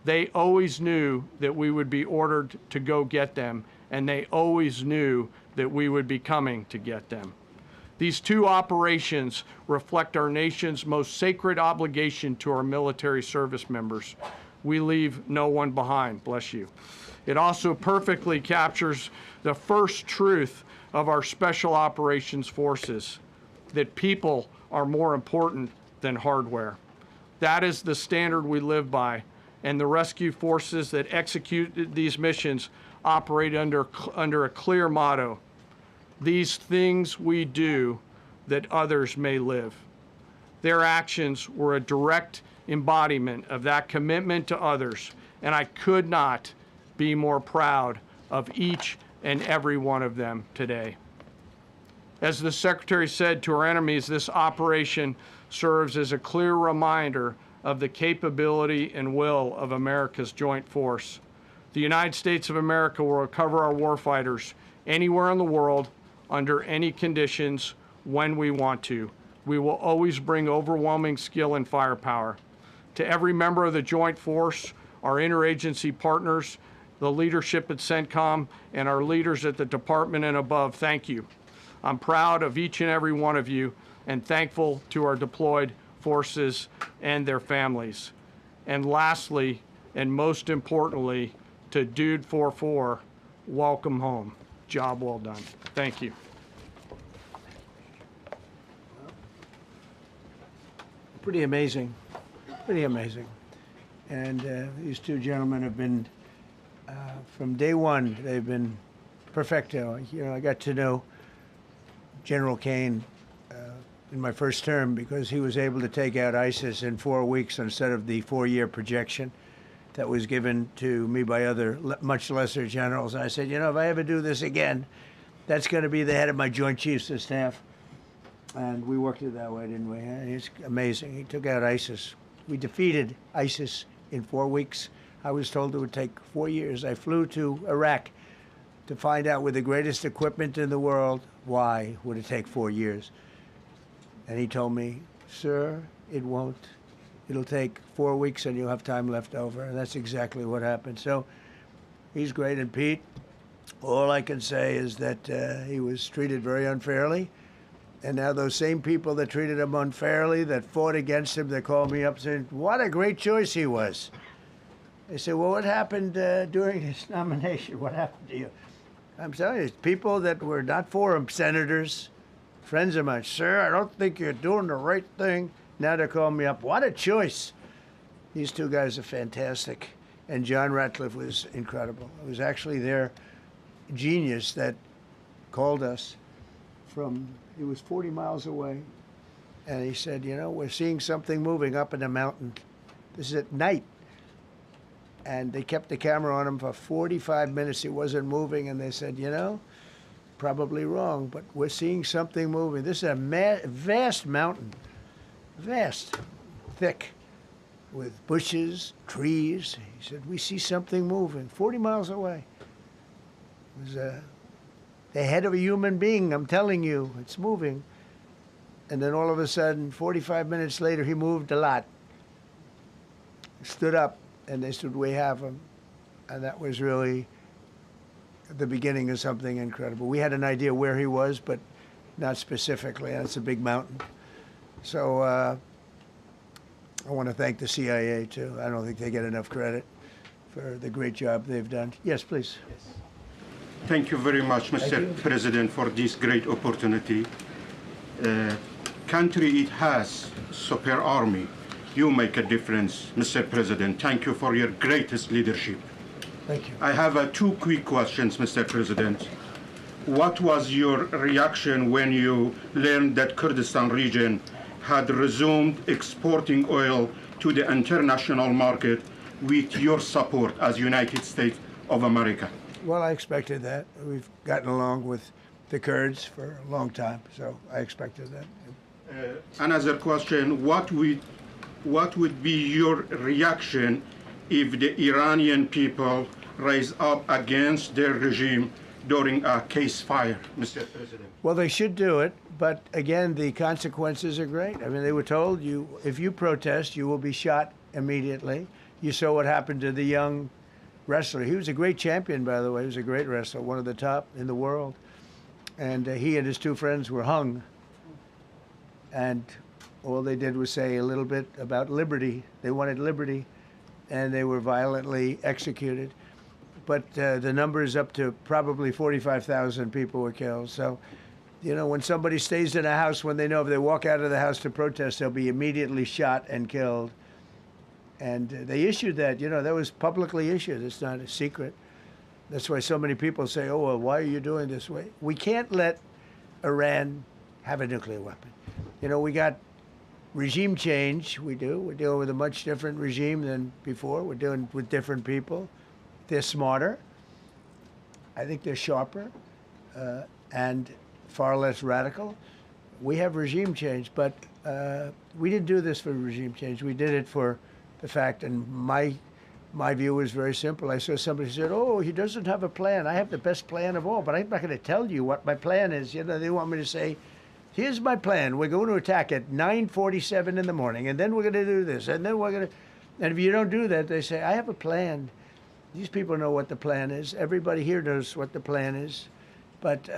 They always knew that we would be ordered to go get them, and they always knew that we would be coming to get them. These two operations reflect our nation's most sacred obligation to our military service members. We leave no one behind, bless you. It also perfectly captures the first truth of our Special Operations Forces, that people are more important than hardware. That is the standard we live by, and the rescue forces that execute these missions operate under a clear motto: these things we do that others may live. Their actions were a direct embodiment of that commitment to others, and I could not be more proud of each and every one of them today. As the Secretary said to our enemies, this operation serves as a clear reminder of the capability and will of America's joint force. The United States of America will recover our warfighters anywhere in the world, under any conditions, when we want to. We will always bring overwhelming skill and firepower. To every member of the Joint Force, our interagency partners, the leadership at CENTCOM, and our leaders at the department and above, thank you. I'm proud of each and every one of you and thankful to our deployed forces and their families. And lastly, and most importantly, to Dude 44, welcome home. Job well done. Thank you. Pretty amazing, pretty amazing. And these two gentlemen have been, from day one, they've been perfecto. You know, I got to know General Kane in my first term because he was able to take out ISIS in 4 weeks instead of the 4-year projection that was given to me by other much lesser generals. And I said, you know, if I ever do this again, that's going to be the head of my Joint Chiefs of Staff. And we worked it that way, didn't we? And it's amazing. He took out ISIS. We defeated ISIS in 4 weeks. I was told it would take 4 years. I flew to Iraq to find out with the greatest equipment in the world, why would it take 4 years? And he told me, sir, it won't. It'll take 4 weeks and you'll have time left over. And that's exactly what happened. So he's great. And Pete, all I can say is that he was treated very unfairly. And now those same people that treated him unfairly, that fought against him, they called me up saying, what a great choice he was. They said, well, what happened during his nomination? What happened to you? I'm telling you, people that were not for him, senators, friends of mine, sir, I don't think you're doing the right thing. Now they're calling me up. What a choice. These two guys are fantastic. And John Ratcliffe was incredible. It was actually their genius that called us from, he was 40 miles away. And he said, you know, we're seeing something moving up in the mountain. This is at night. And they kept the camera on him for 45 minutes. He wasn't moving. And they said, you know, probably wrong, but we're seeing something moving. This is a vast mountain, vast, thick, with bushes, trees. He said, we see something moving 40 miles away. It was the head of a human being, I'm telling you, it's moving. And then all of a sudden, 45 minutes later, he moved a lot. He stood up, and they said, we have him. And that was really the beginning of something incredible. We had an idea where he was, but not specifically, and it's a big mountain. So I want to thank the CIA, too. I don't think they get enough credit for the great job they've done. Yes, please. Yes. Thank you very much, Mr. President, for this great opportunity. Country, it has super army, You make a difference, Mr. President. Thank you for your greatest leadership. Thank you. I have two quick questions, Mr. President. What was your reaction when you learned that Kurdistan region had resumed exporting oil to the international market with your support as United States of America? Well, I expected that. We've gotten along with the Kurds for a long time, so I expected that. Another question, what would be your reaction if the Iranian people rise up against their regime during a ceasefire, Mr. President? Well, they should do it, but again, the consequences are great. I mean, they were told if you protest, you will be shot immediately. You saw what happened to the young wrestler. He was a great champion, by the way. He was a great wrestler, one of the top in the world. And he and his two friends were hung. And all they did was say a little bit about liberty. They wanted liberty, and they were violently executed. But the number is up to probably 45,000 people were killed. So, you know, when somebody stays in a house, when they know if they walk out of the house to protest, they'll be immediately shot and killed. And they issued that, you know, that was publicly issued. It's not a secret. That's why so many people say, oh, well, why are you doing this way? We can't let Iran have a nuclear weapon. You know, we got regime change. We do. We're dealing with a much different regime than before. We're dealing with different people. They're smarter. I think they're sharper and far less radical. We have regime change, but we didn't do this for regime change. We did it for the fact, and my view was very simple. I saw somebody said, oh, he doesn't have a plan. I have the best plan of all, but I'm not going to tell you what my plan is. You know, they want me to say, here's my plan. We're going to attack at 9:47 in the morning, and then we're going to do this, and then we're going to... And if you don't do that, they say, I have a plan. These people know what the plan is. Everybody here knows what the plan is. But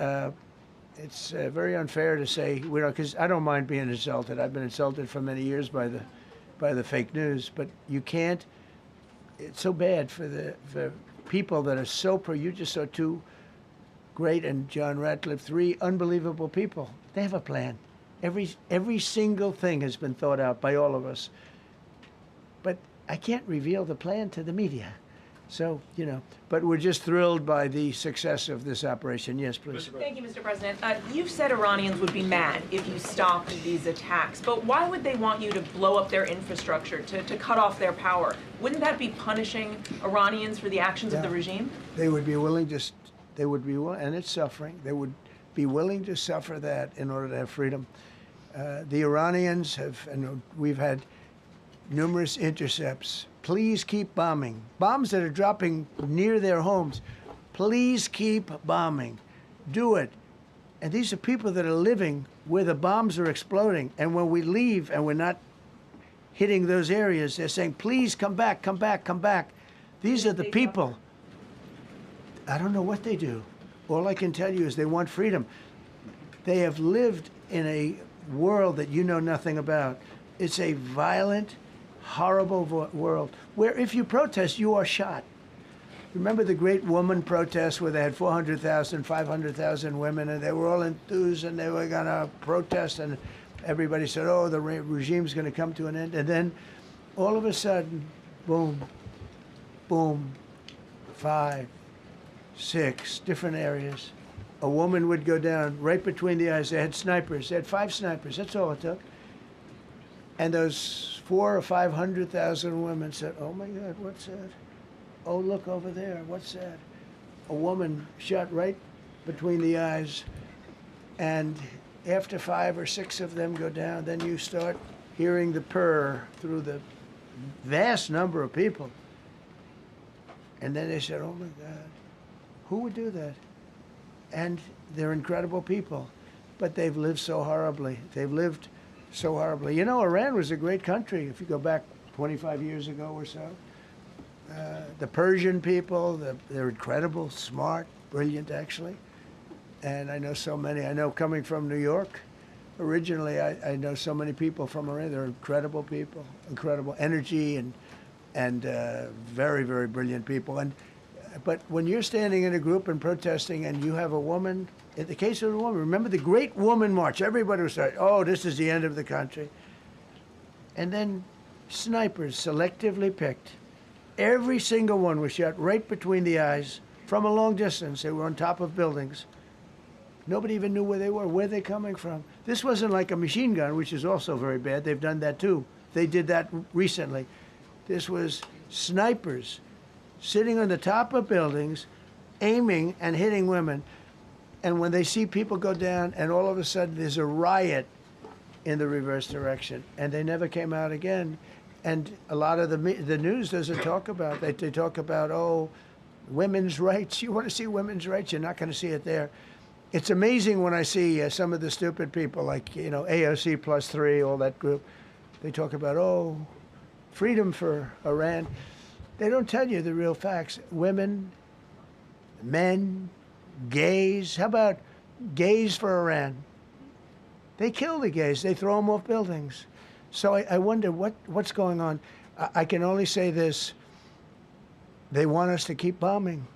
it's very unfair to say, we don't, because I don't mind being insulted. I've been insulted for many years by the fake news. But you can't... It's so bad for the people that are so pro. You just saw two great, and John Ratcliffe, three unbelievable people. They have a plan. Every single thing has been thought out by all of us. But I can't reveal the plan to the media. So, you know, but we're just thrilled by the success of this operation. Yes, please. Thank you, Mr. President. You've said Iranians would be mad if you stopped these attacks, but why would they want you to blow up their infrastructure, to cut off their power? Wouldn't that be punishing Iranians for the actions of the regime? They would be willing to, and it's suffering, they would be willing to suffer that in order to have freedom. The Iranians have, and we've had numerous intercepts. Please keep bombing. Bombs that are dropping near their homes. Please keep bombing. Do it. And these are people that are living where the bombs are exploding. And when we leave and we're not hitting those areas, they're saying, please come back, come back, come back. These are the people. I don't know what they do. All I can tell you is they want freedom. They have lived in a world that you know nothing about. It's a violent, horrible world where if you protest, you are shot. Remember the great woman protests where they had 400,000, 500,000 women, and they were all enthused and they were going to protest, and everybody said, oh, the regime's going to come to an end. And then all of a sudden, boom, boom, 5, 6 different areas. A woman would go down right between the eyes. They had snipers. They had 5 snipers. That's all it took. And those 400,000 or 500,000 women said, oh my God, what's that? Oh, look over there, what's that? A woman shot right between the eyes. And after 5 or 6 of them go down, then you start hearing the purr through the vast number of people. And then they said, oh my God, who would do that? And they're incredible people, but they've lived so horribly. They've lived so horribly. You know, Iran was a great country if you go back 25 years ago or so. The Persian people, they're incredible, smart, brilliant, actually. And I know so many. I know coming from New York, originally, I know so many people from Iran. They're incredible people, incredible energy, and very, very brilliant people. But when you're standing in a group and protesting and you have a woman, in the case of the woman, remember the Great Woman March, everybody was saying, oh, this is the end of the country. And then snipers selectively picked. Every single one was shot right between the eyes from a long distance. They were on top of buildings. Nobody even knew where they were, where they're coming from. This wasn't like a machine gun, which is also very bad. They've done that too. They did that recently. This was snipers sitting on the top of buildings, aiming and hitting women. And when they see people go down, and all of a sudden there's a riot in the reverse direction, and they never came out again. And a lot of the news doesn't talk about that. They talk about, oh, women's rights. You want to see women's rights? You're not going to see it there. It's amazing when I see some of the stupid people like, AOC plus 3, all that group. They talk about, oh, freedom for Iran. They don't tell you the real facts. Women, men, gays. How about gays for Iran? They kill the gays. They throw them off buildings. So I wonder what's going on. I can only say this. They want us to keep bombing,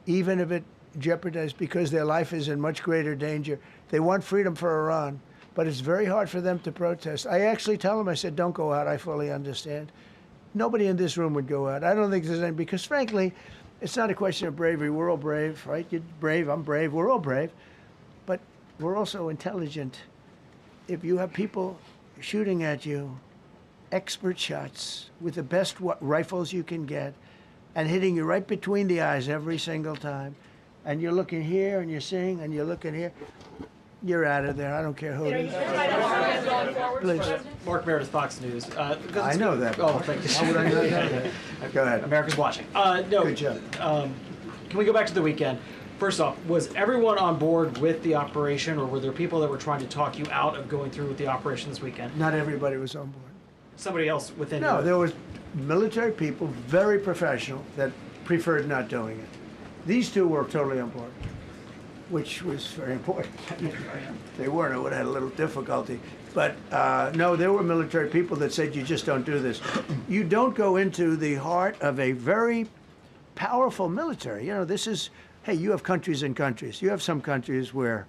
even if it jeopardizes, because their life is in much greater danger. They want freedom for Iran, but it's very hard for them to protest. I actually tell them, I said, don't go out. I fully understand. Nobody in this room would go out. I don't think there's any, because frankly, it's not a question of bravery. We're all brave, right? You're brave, I'm brave, we're all brave. But we're also intelligent. If you have people shooting at you, expert shots with the best rifles you can get, and hitting you right between the eyes every single time, and you're looking here and you're seeing and you're looking here, you're out of there. I don't care who it is. Please. Mark Meredith, Fox News. I know that. Oh, thank you. How would I know that? Go ahead. America's watching. No. Good job. Can we go back to the weekend? First off, was everyone on board with the operation, or were there people that were trying to talk you out of going through with the operation this weekend? Not everybody was on board. Somebody else within No, your- there was military people, very professional, that preferred not doing it. These two were totally on board, which was very important. They weren't, it would have had a little difficulty. But no, there were military people that said, you just don't do this. You don't go into the heart of a very powerful military. This is, hey, you have countries and countries. You have some countries where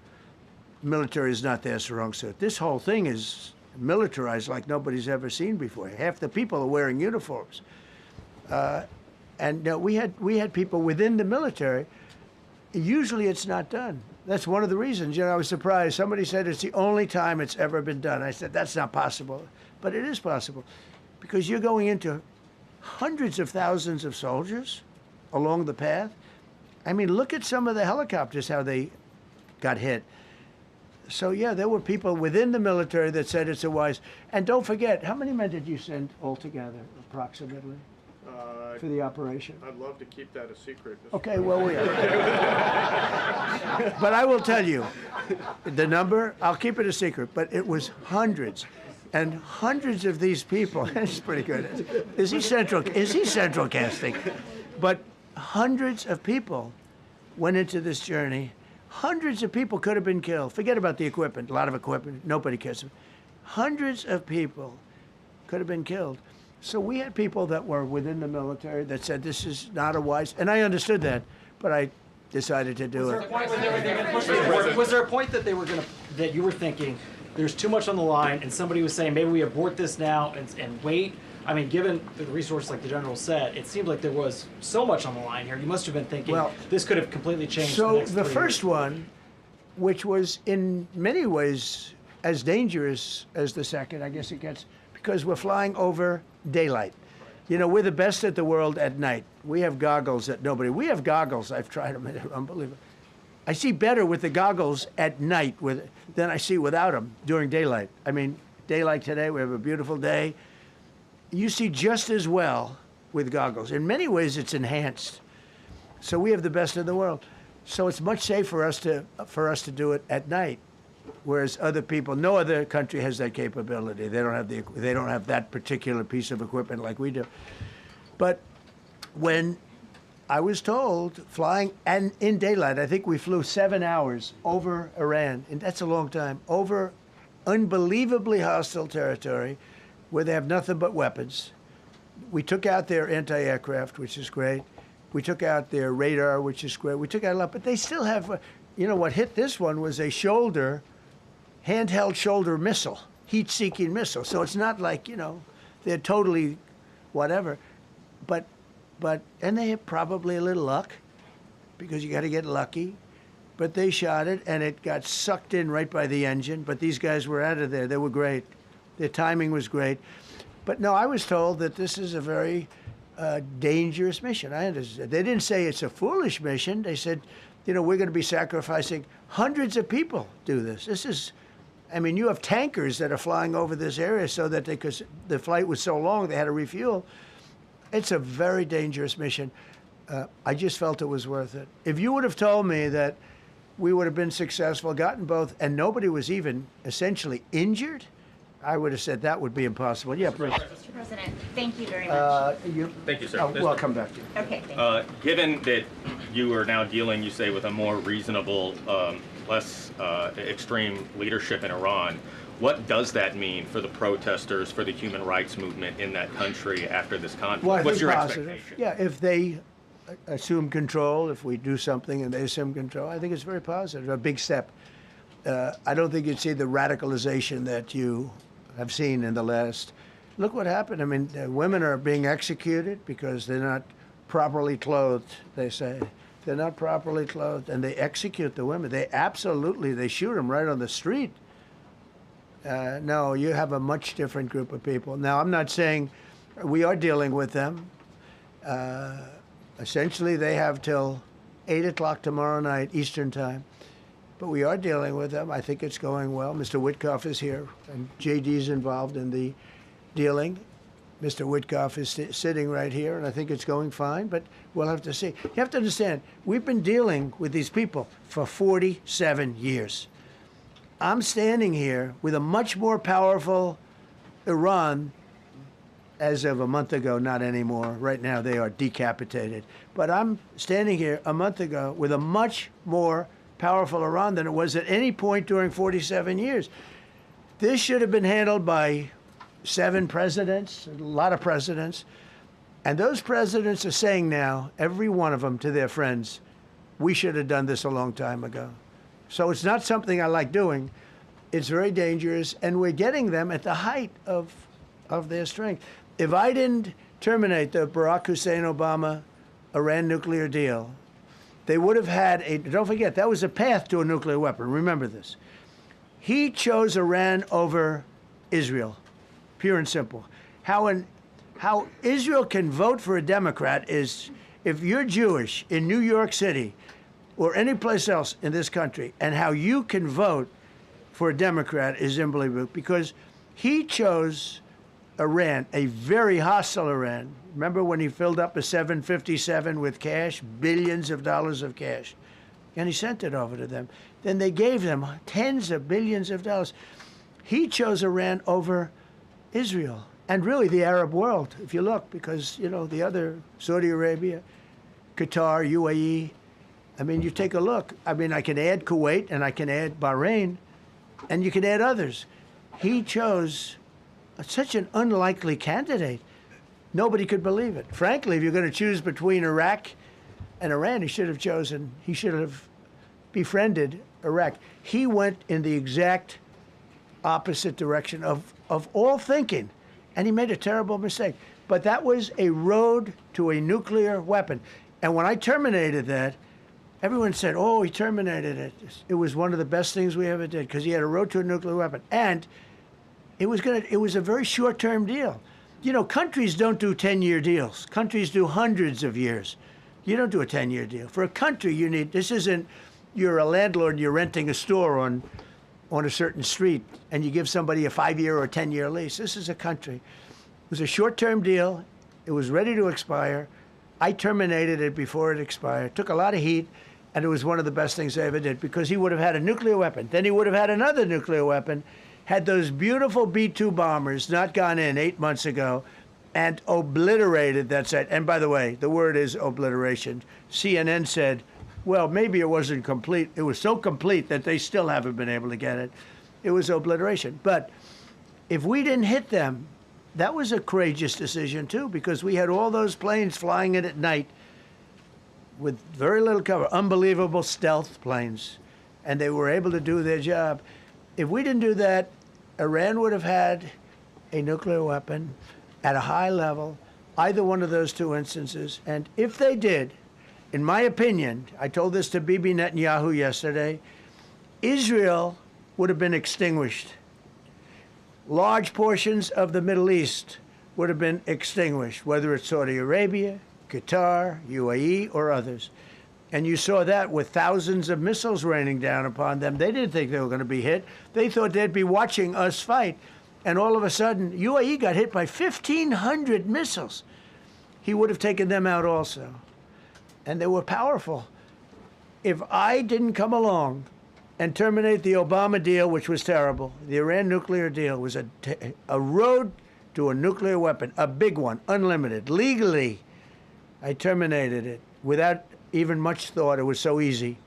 military is not their strong suit. This whole thing is militarized like nobody's ever seen before. Half the people are wearing uniforms. And we had people within the military. Usually it's not done. That's one of the reasons. I was surprised. Somebody said it's the only time it's ever been done. I said, that's not possible. But it is possible, because you're going into hundreds of thousands of soldiers along the path. I mean, look at some of the helicopters, how they got hit. So, yeah, there were people within the military that said it's a wise. And don't forget, how many men did you send altogether, approximately, for the operation? I'd love to keep that a secret. Okay, well, but I will tell you, the number, I'll keep it a secret, but it was hundreds. And hundreds of these people, it's pretty good. Is he central casting? But hundreds of people went into this journey. Hundreds of people could have been killed. Forget about the equipment, a lot of equipment, nobody cares. Hundreds of people could have been killed. So we had people that were within the military that said this is not a wise, and I understood that, but I decided to do it. Was there a point that that you were thinking there's too much on the line, and somebody was saying maybe we abort this now and wait? I mean, given the resource, like the general said, it seemed like there was so much on the line here. You must have been thinking, Well, this could have completely changed the So next the 3 first years. one, which was in many ways as dangerous as the second, I guess it gets, because we're flying over daylight. We're the best at the world at night. We have goggles that nobody, we have goggles, I've tried them, they're unbelievable. I see better with the goggles at night than I see without them during daylight. I mean, daylight today, we have a beautiful day. You see just as well with goggles. In many ways, it's enhanced. So we have the best in the world. So it's much safer for us to do it at night, whereas other people, no other country has that capability. They don't have that particular piece of equipment like we do. But when I was told flying and in daylight, I think we flew 7 hours over Iran, and that's a long time, over unbelievably hostile territory, where they have nothing but weapons. We took out their anti-aircraft, which is great. We took out their radar, which is great. We took out a lot, but they still have, what hit this one was a handheld shoulder missile, heat-seeking missile. So it's not like, they're totally whatever. But and they have probably a little luck, because you got to get lucky. But they shot it, and it got sucked in right by the engine. But these guys were out of there. They were great. Their timing was great. But no, I was told that this is a very dangerous mission. I understand. They didn't say it's a foolish mission. They said, you know, we're going to be sacrificing hundreds of people do this. This is, I mean, you have tankers that are flying over this area so that because the flight was so long, they had to refuel. It's a very dangerous mission. I just felt it was worth it. If you would have told me that we would have been successful, gotten both, and nobody was even essentially injured, I would have said that would be impossible. Yeah, please. Mr. President, thank you very much. Thank you, sir. We'll come back to you. Okay, thank you. Given that you are now dealing, you say, with a more reasonable, less extreme leadership in Iran, what does that mean for the protesters, for the human rights movement in that country after this conflict? Well, I What's think your positive. expectation? Yeah, if they assume control, if we do something and they assume control, I think it's very positive, a big step. I don't think you'd see the radicalization that you have seen in the last. Look what happened. I mean, women are being executed because they're not properly clothed, they say. They're not properly clothed, and they execute the women. They shoot them right on the street. No, you have a much different group of people. Now, I'm not saying we are dealing with them. Essentially, they have till 8 o'clock tomorrow night, Eastern time. But we are dealing with them. I think it's going well. Mr. Witkoff is here, and JD's involved in the dealing. Mr. Witkoff is sitting right here, and I think it's going fine, but we'll have to see. You have to understand, we've been dealing with these people for 47 years. I'm standing here with a much more powerful Iran as of a month ago, not anymore. Right now, they are decapitated. But I'm standing here a month ago with a much more powerful Iran than it was at any point during 47 years. This should have been handled by 7 presidents, a lot of presidents. And those presidents are saying now, every one of them to their friends, we should have done this a long time ago. So it's not something I like doing. It's very dangerous, and we're getting them at the height of their strength. If I didn't terminate the Barack Hussein Obama Iran nuclear deal, they would have had don't forget, that was a path to a nuclear weapon. Remember this. He chose Iran over Israel, pure and simple. How Israel can vote for a Democrat is if you're Jewish in New York City or any place else in this country, and how you can vote for a Democrat is unbelievable, because he chose Iran, a very hostile Iran. Remember when he filled up a 757 with cash, billions of dollars of cash, and he sent it over to them. Then they gave them tens of billions of dollars. He chose Iran over Israel, and really the Arab world, if you look, because, you know, the other, Saudi Arabia, Qatar, UAE, I mean, you take a look. I mean, I can add Kuwait, and I can add Bahrain, and you can add others. He chose such an unlikely candidate. Nobody could believe it. Frankly, if you're going to choose between Iraq and Iran, he should have befriended Iraq. He went in the exact opposite direction of all thinking, and he made a terrible mistake. But that was a road to a nuclear weapon. And when I terminated that, everyone said, oh, he terminated it. It was one of the best things we ever did, because he had a road to a nuclear weapon. And it was a very short-term deal. You know, countries don't do 10-year deals. Countries do hundreds of years. You don't do a 10-year deal. For a country, this isn't, you're a landlord and you're renting a store on a certain street, and you give somebody a 5-year or a 10-year lease. This is a country. It was a short-term deal. It was ready to expire. I terminated it before it expired. Took a lot of heat, and it was one of the best things I ever did, because he would have had a nuclear weapon. Then he would have had another nuclear weapon, had those beautiful B-2 bombers not gone in 8 months ago and obliterated that site. And by the way, the word is obliteration. CNN said, well, maybe it wasn't complete. It was so complete that they still haven't been able to get it. It was obliteration. But if we didn't hit them, that was a courageous decision, too, because we had all those planes flying in at night with very little cover, unbelievable stealth planes, and they were able to do their job. If we didn't do that, Iran would have had a nuclear weapon. at a high level, either one of those two instances. And if they did, in my opinion, I told this to Bibi Netanyahu yesterday, Israel would have been extinguished. Large portions of the Middle East would have been extinguished, whether it's Saudi Arabia, Qatar, UAE, or others. And you saw that with thousands of missiles raining down upon them. They didn't think they were going to be hit. They thought they'd be watching us fight. And all of a sudden, UAE got hit by 1,500 missiles. He would have taken them out also. And they were powerful. If I didn't come along and terminate the Obama deal, which was terrible, the Iran nuclear deal was a road to a nuclear weapon, a big one, unlimited, legally. I terminated it without even much thought. It was so easy.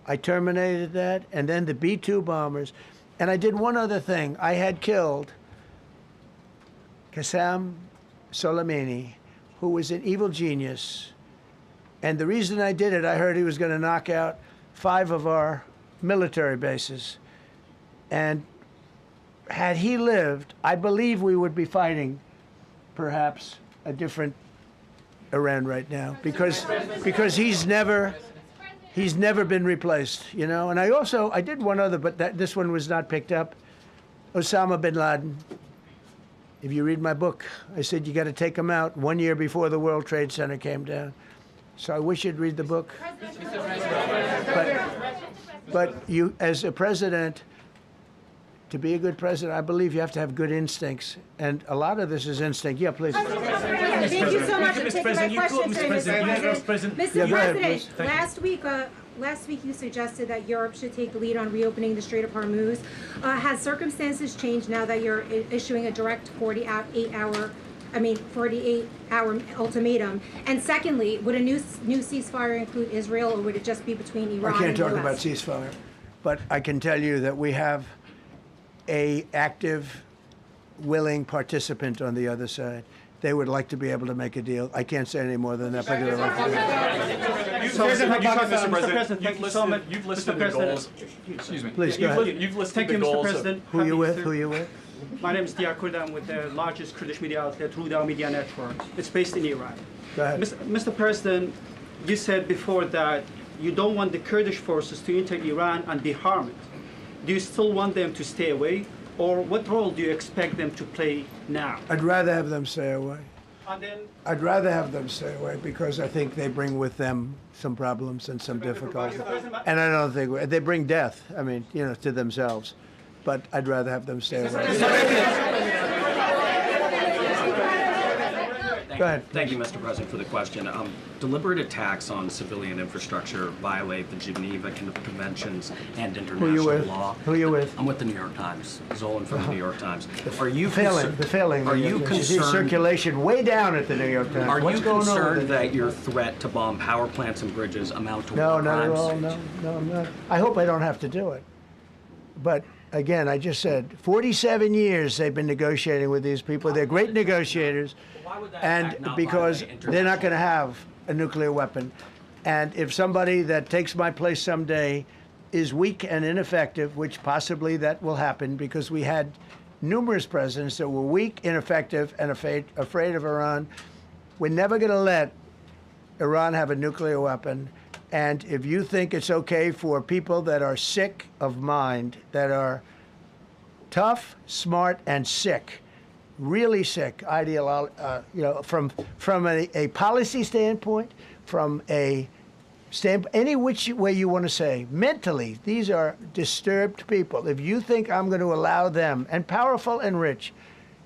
I terminated that, and then the B-2 bombers. And I did one other thing. I had killed Qasem Soleimani, who was an evil genius. And the reason I did it, I heard he was going to knock out 5 of our military bases. And had he lived, I believe we would be fighting perhaps a different Iran right now, because he's never been replaced, you know. And I did one other, but this one was not picked up. Osama bin Laden. If you read my book, I said you got to take him out 1 year before the World Trade Center came down. So I wish you'd read the book. But you, as a president, to be a good president, I believe you have to have good instincts. And a lot of this is instinct. Yeah, please. Thank you so much for taking my question, Mr. President. Mr. President, last week you suggested that Europe should take the lead on reopening the Strait of Hormuz. Has circumstances changed now that you're issuing a direct 48-hour ultimatum? And secondly, would a new ceasefire include Israel, or would it just be between Iran and the US? I can't talk about ceasefire, but I can tell you that we have a active, willing participant on the other side. They would like to be able to make a deal. I can't say any more than that, but they'd like to do it. You've listed the goals. Excuse me. Please, go ahead. You've listed the goals. Who are you with? Who are you with? My name is Dia Kurd. I'm with the largest Kurdish media outlet, Rudaw Media Network. It's based in Iran. Go ahead. Mr. President, you said before that you don't want the Kurdish forces to enter Iran and be harmed. Do you still want them to stay away? Or what role do you expect them to play now? I'd rather have them stay away. And then, I'd rather have them stay away because I think they bring with them some problems and some difficulties. And I don't think they bring death, I mean, you know, to themselves. But I'd rather have them stay away. Go ahead. Thank you, Mr. President, for the question. Deliberate attacks on civilian infrastructure violate the Geneva Conventions and international law. Who are you with? I'm with the New York Times. Zolan from the New York Times. Are you failing? Are you concerned? Circulation way down at the New York Times. Are What's you going on concerned that your threat to bomb power plants and bridges amount to war crimes? No, not at all. No, I'm not. I hope I don't have to do it. But again, I just said 47 years they've been negotiating with these people. They're great negotiators. And because they're not going to have a nuclear weapon. And if somebody that takes my place someday is weak and ineffective, which possibly that will happen because we had numerous presidents that were weak, ineffective, and afraid of Iran, we're never going to let Iran have a nuclear weapon. And if you think it's okay for people that are sick of mind, that are tough, smart, and sick, really sick, from a policy standpoint, from a any which way you want to say, mentally, these are disturbed people. If you think I'm going to allow them, and powerful and rich,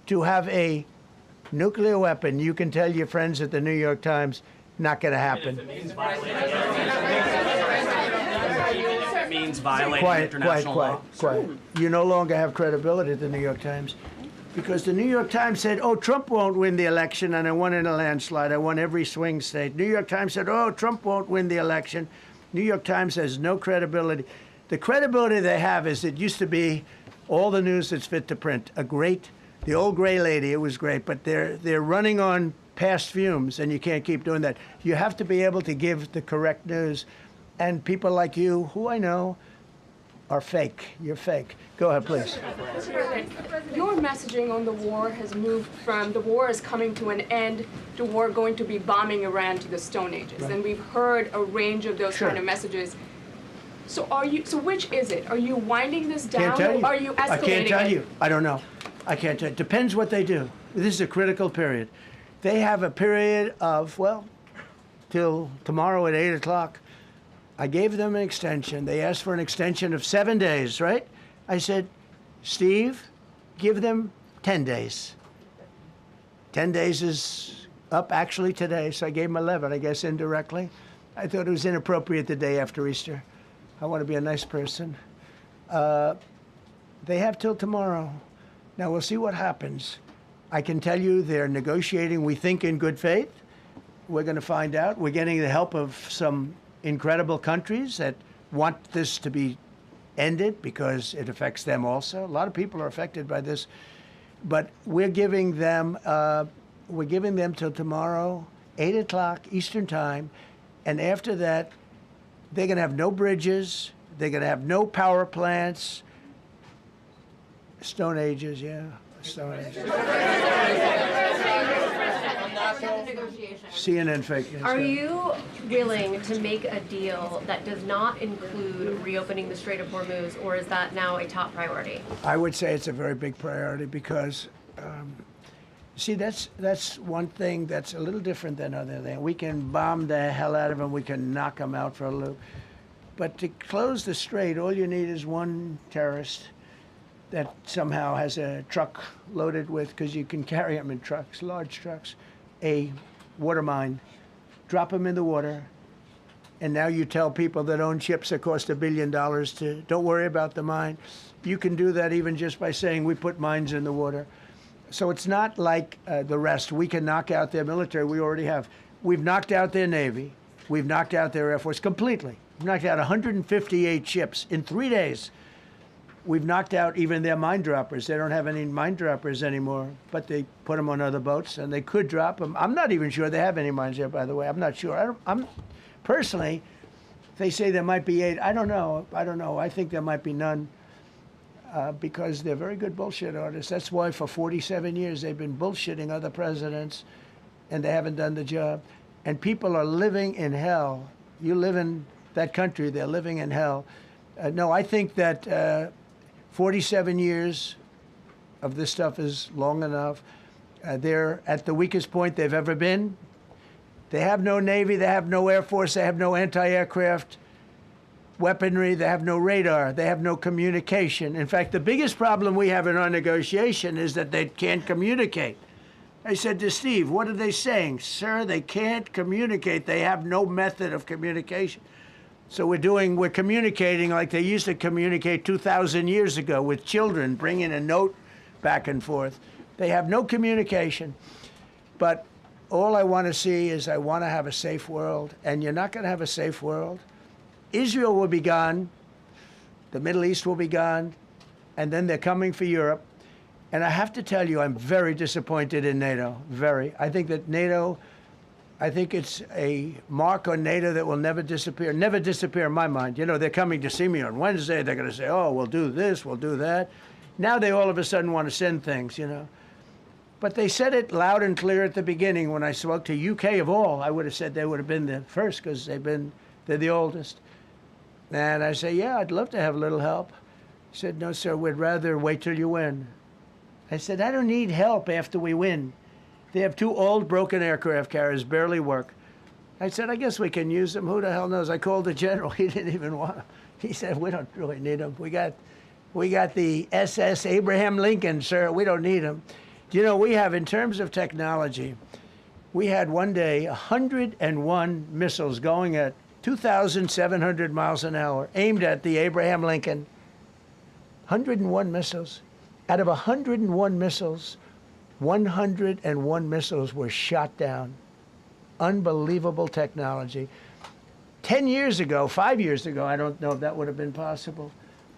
to have a nuclear weapon, you can tell your friends at the New York Times, not going to happen. It means violating international law. Quiet. You no longer have credibility at the New York Times. Because the New York Times said, oh, Trump won't win the election, and I won in a landslide. I won every swing state. New York Times said, oh, Trump won't win the election. New York Times has no credibility. The credibility they have is it used to be all the news that's fit to print. The old gray lady, it was great, but they're running on past fumes, and you can't keep doing that. You have to be able to give the correct news. And people like you, who I know, are fake. You're fake. Go ahead, please. Mr. President, your messaging on the war has moved from the war is coming to an end to war going to be bombing Iran to the Stone Ages. Right. And we've heard a range of those Sure. kind of messages. So which is it? Are you winding this down Can't tell you. or are you escalating I can't tell it? you. I don't know. I can't tell you. Depends what they do. This is a critical period. They have a period of, well, till tomorrow at 8 o'clock. I gave them an extension. They asked for an extension of 7 days, right? I said, Steve, give them 10 days. 10 days is up actually today, so I gave them 11, I guess, indirectly. I thought it was inappropriate the day after Easter. I want to be a nice person. They have till tomorrow. Now, we'll see what happens. I can tell you they're negotiating, we think, in good faith. We're going to find out. We're getting the help of some incredible countries that want this to be ended because it affects them also. A lot of people are affected by this. But we're giving them till tomorrow, 8 o'clock Eastern Time. And after that, they're going to have no bridges. They're going to have no power plants. Stone Ages, yeah. Stone Ages. CNN fake news. Are you willing to make a deal that does not include reopening the Strait of Hormuz, or is that now a top priority? I would say it's a very big priority because, see, that's one thing that's a little different than other things. We can bomb the hell out of them. We can knock them out for a loop. But to close the strait, all you need is one terrorist that somehow has a truck loaded with, because you can carry them in trucks, large trucks, a water mine, drop them in the water, and now you tell people that own ships that cost $1 billion to don't worry about the mine. You can do that even just by saying we put mines in the water. So it's not like the rest. We can knock out their military. We already have. We've knocked out their Navy. We've knocked out their Air Force completely. We've knocked out 158 ships in 3 days. We've knocked out even their mine droppers. They don't have any mine droppers anymore, but they put them on other boats, and they could drop them. I'm not even sure they have any mines there, by the way. I'm not sure. I'm personally, they say there might be 8. I don't know. I think there might be none because they're very good bullshit artists. That's why for 47 years they've been bullshitting other presidents, and they haven't done the job. And people are living in hell. You live in that country, they're living in hell. No, I think that 47 years of this stuff is long enough. They're at the weakest point they've ever been. They have no Navy, they have no Air Force, they have no anti-aircraft weaponry, they have no radar, they have no communication. In fact, the biggest problem we have in our negotiation is that they can't communicate. I said to Steve, what are they saying? Sir, they can't communicate. They have no method of communication. So we're communicating like they used to communicate 2,000 years ago with children, bringing a note back and forth. They have no communication. But all I want to see is I want to have a safe world, and you're not going to have a safe world. Israel will be gone. The Middle East will be gone. And then they're coming for Europe. And I have to tell you, I'm very disappointed in NATO, very. I think that NATO... I think it's a mark on NATO that will never disappear in my mind. You know, they're coming to see me on Wednesday. They're going to say, oh, we'll do this, we'll do that. Now they all of a sudden want to send things, you know. But they said it loud and clear at the beginning when I spoke to UK of all. I would have said they would have been the first because they're the oldest. And I say, yeah, I'd love to have a little help. He said, no, sir, we'd rather wait till you win. I said, I don't need help after we win. They have 2 old broken aircraft carriers, barely work. I said, I guess we can use them. Who the hell knows? I called the general. He didn't even want them. He said, we don't really need them. We got the SS Abraham Lincoln, sir. We don't need them. You know, we have, in terms of technology, we had one day 101 missiles going at 2,700 miles an hour, aimed at the Abraham Lincoln. 101 missiles. Out of 101 missiles, 101 missiles were shot down. Unbelievable technology. 10 years ago, 5 years ago, I don't know if that would have been possible,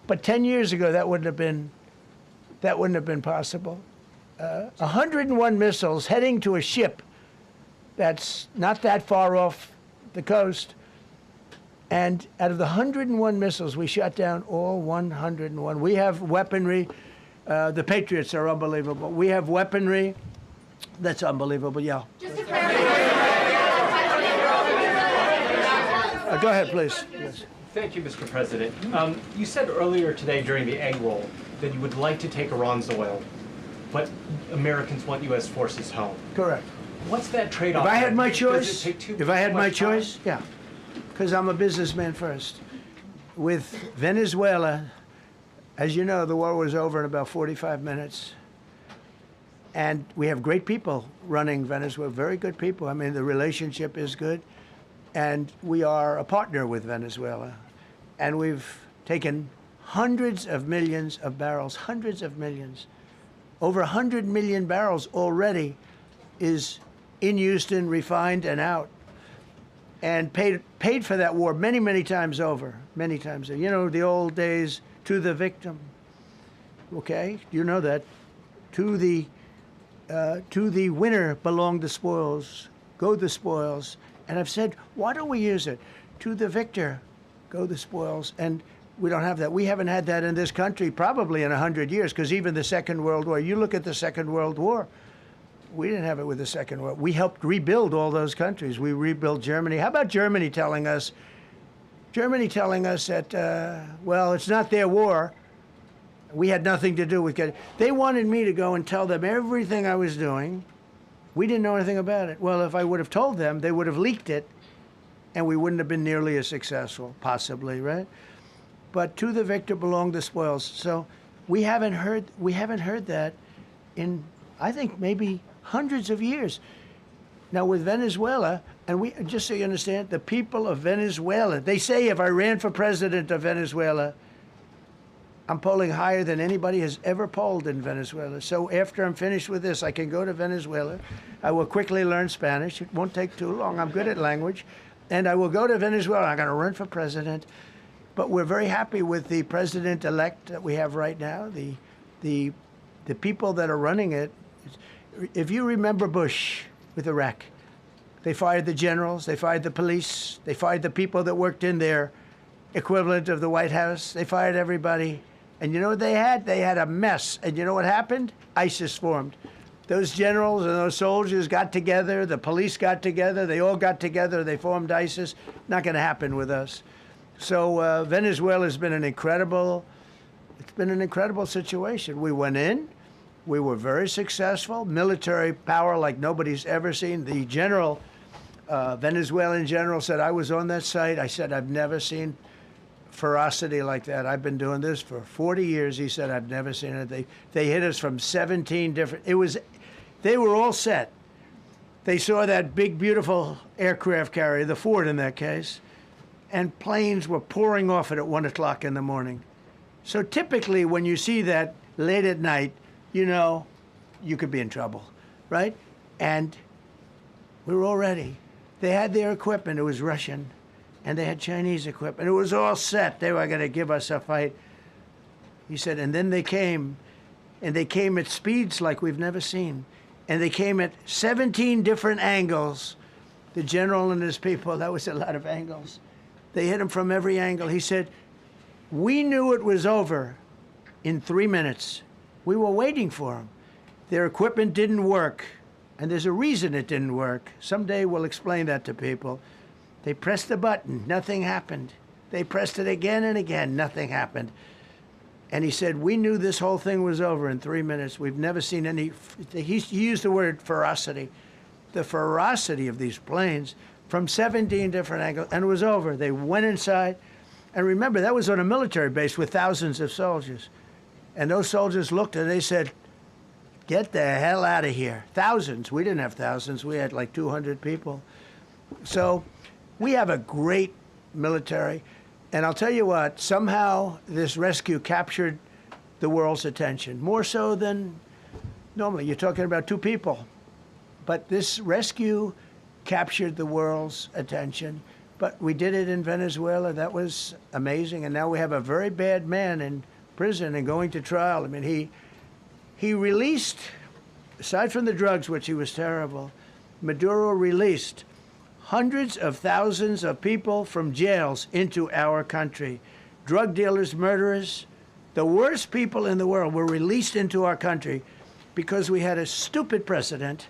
but 10 years ago, that wouldn't have been possible. 101 missiles heading to a ship that's not that far off the coast. And out of the 101 missiles, we shot down all 101. We have weaponry. The Patriots are unbelievable. We have weaponry that's unbelievable, yeah. Just to clarify. Go ahead, please. Yes. Thank you, Mr. President. You said earlier today during the egg roll that you would like to take Iran's oil, but Americans want U.S. forces home. Correct. What's that trade-off? If I had my Does it choice, take too if I had my much time? choice, yeah, because I'm a businessman first. With Venezuela, as you know, the war was over in about 45 minutes. And we have great people running Venezuela, very good people. I mean, the relationship is good. And we are a partner with Venezuela. And we've taken hundreds of millions of barrels, hundreds of millions. Over 100 million barrels already is in Houston, refined and out. And paid for that war many, many times over, many times over. You know, the old days, to the victim. Okay, you know that. To the winner belong the spoils, go the spoils. And I've said, why don't we use it? To the victor, go the spoils. And we don't have that. We haven't had that in this country probably in 100 years, because even the Second World War, you look at the Second World War, we didn't have it with the Second World. We helped rebuild all those countries. We rebuilt Germany. How about Germany telling us that, well, it's not their war. We had nothing to do with it. They wanted me to go and tell them everything I was doing. We didn't know anything about it. Well, if I would have told them, they would have leaked it, and we wouldn't have been nearly as successful, possibly, right? But to the victor belong the spoils. So we haven't heard that in, I think, maybe hundreds of years. Now with Venezuela, and we, just so you understand, the people of Venezuela, they say if I ran for president of Venezuela, I'm polling higher than anybody has ever polled in Venezuela. So after I'm finished with this, I can go to Venezuela. I will quickly learn Spanish. It won't take too long. I'm good at language. And I will go to Venezuela. I'm going to run for president. But we're very happy with the president-elect that we have right now, the people that are running it. If you remember Bush with Iraq, they fired the generals, they fired the police, they fired the people that worked in their equivalent of the White House. They fired everybody. And you know what they had? They had a mess. And you know what happened? ISIS formed. Those generals and those soldiers got together, the police got together, they all got together, they formed ISIS. Not going to happen with us. So Venezuela has been an incredible situation. We went in, we were very successful, military power like nobody's ever seen. The general, Venezuelan general said, I was on that site. I said, I've never seen ferocity like that. I've been doing this for 40 years. He said, I've never seen it. They hit us from 17 different, they were all set. They saw that big, beautiful aircraft carrier, the Ford in that case, and planes were pouring off it at 1 o'clock in the morning. So typically when you see that late at night, you know you could be in trouble, right? And we were all ready. They had their equipment. It was Russian. And they had Chinese equipment. It was all set. They were going to give us a fight. He said, and then they came, and they came at speeds like we've never seen. And they came at 17 different angles. The general and his people, that was a lot of angles. They hit him from every angle. He said, we knew it was over in 3 minutes. We were waiting for them. Their equipment didn't work. And there's a reason it didn't work. Someday we'll explain that to people. They pressed the button, nothing happened. They pressed it again and again, nothing happened. And he said, we knew this whole thing was over in 3 minutes. We've never seen any, he used the word ferocity. The ferocity of these planes from 17 different angles, and it was over. They went inside. And remember, that was on a military base with thousands of soldiers. And those soldiers looked and they said, get the hell out of here. Thousands. We didn't have thousands. We had like 200 people. So we have a great military. And I'll tell you what, somehow this rescue captured the world's attention, more so than normally. You're talking about 2 people. But this rescue captured the world's attention. But we did it in Venezuela. That was amazing. And now we have a very bad man in prison and going to trial. I mean, he released, aside from the drugs, which he was terrible, Maduro released hundreds of thousands of people from jails into our country. Drug dealers, murderers, the worst people in the world were released into our country because we had a stupid president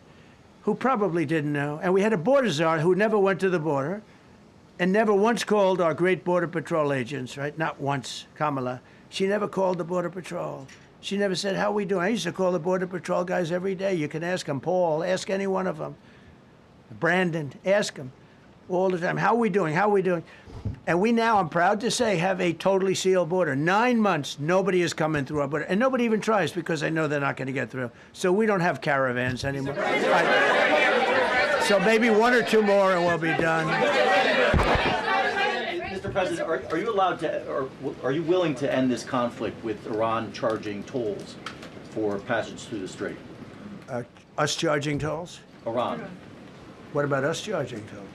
who probably didn't know, and we had a border czar who never went to the border and never once called our great Border Patrol agents, right? Not once, Kamala. She never called the Border Patrol. She never said, how we doing? I used to call the Border Patrol guys every day. You can ask them, Paul, ask any one of them. Brandon, ask them all the time. How are we doing? How are we doing? And we now, I'm proud to say, have a totally sealed border. 9 months, nobody is coming through our border. And nobody even tries because they know they're not going to get through. So we don't have caravans anymore. So maybe 1 or 2 more and we'll be done. Mr. President, are you allowed to, or are you willing to end this conflict with Iran charging tolls for passage through the strait? Us charging tolls? Iran. What about us charging tolls?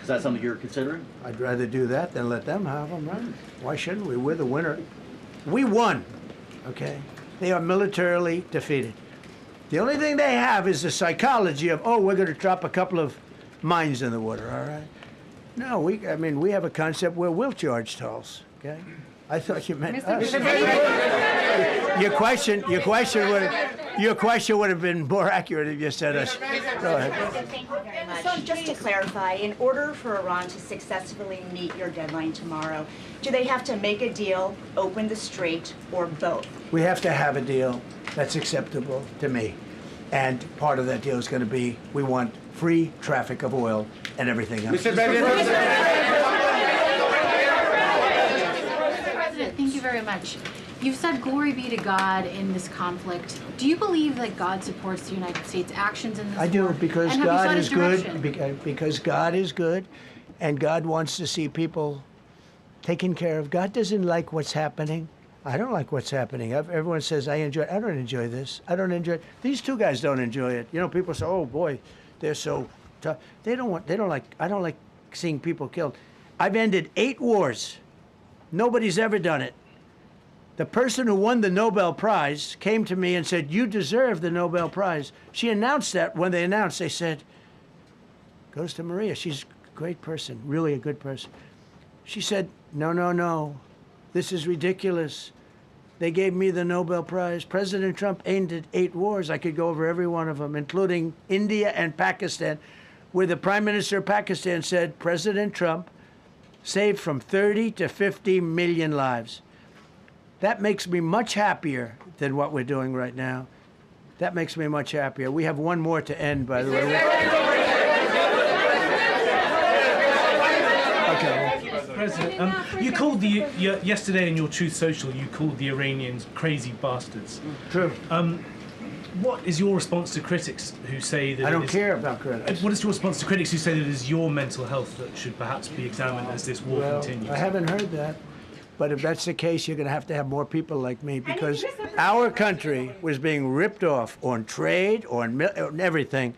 Is that something you're considering? I'd rather do that than let them have them, right? Why shouldn't we? We're the winner. We won, okay? They are militarily defeated. The only thing they have is the psychology of, oh, we're going to drop a couple of mines in the water, all right? No, we have a concept where we'll charge tolls, okay? I thought you meant us. Your question would have been more accurate if you said us. Go ahead. Thank you very much. So just to clarify, in order for Iran to successfully meet your deadline tomorrow, do they have to make a deal, open the strait, or both? We have to have a deal that's acceptable to me. And part of that deal is going to be we want free traffic of oil and everything else. Mr. President, thank you very much. You've said glory be to God in this conflict. Do you believe that God supports the United States' actions in this war? I do, because And God is good. direction? Because God is good, and God wants to see people taken care of. God doesn't like what's happening. I don't like what's happening. Everyone says I enjoy it. I don't enjoy this. I don't enjoy it. These two guys don't enjoy it. You know, people say, "Oh boy, they're so tough." I don't like seeing people killed. I've ended 8 wars. Nobody's ever done it. The person who won the Nobel Prize came to me and said, "You deserve the Nobel Prize." She announced that when they announced, they said, "Goes to Maria. She's a great person, really a good person." She said, "No, no, no. This is ridiculous. They gave me the Nobel Prize. President Trump ended 8 wars. I could go over every one of them, including India and Pakistan, where the Prime Minister of Pakistan said President Trump saved from 30 to 50 million lives. That makes me much happier than what we're doing right now. That makes me much happier. We have 1 more to end, by the way. Okay. President, you called yesterday in your Truth Social, you called the Iranians crazy bastards. True. What is your response to critics who say that I don't care about critics. What is your response to critics who say that it is your mental health that should perhaps be examined as this war continues? I haven't heard that. But if that's the case, you're going to have more people like me, because our country was being ripped off on trade, on everything,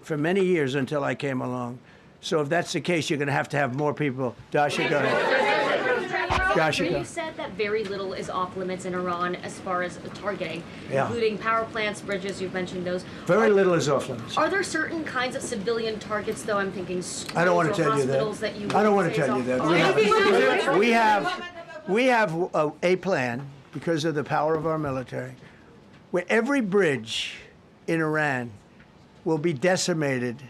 for many years until I came along. So if that's the case, you're going to have more people. Dasha, go ahead. Dasha, go. You said that very little is off limits in Iran as far as targeting, Yeah. including power plants, bridges, you've mentioned those. Very little is off limits. Are there certain kinds of civilian targets, though? I'm thinking schools I don't want or to tell you hospitals that. you I don't want would to say tell you is that. off- We have a plan, because of the power of our military, where every bridge in Iran will be decimated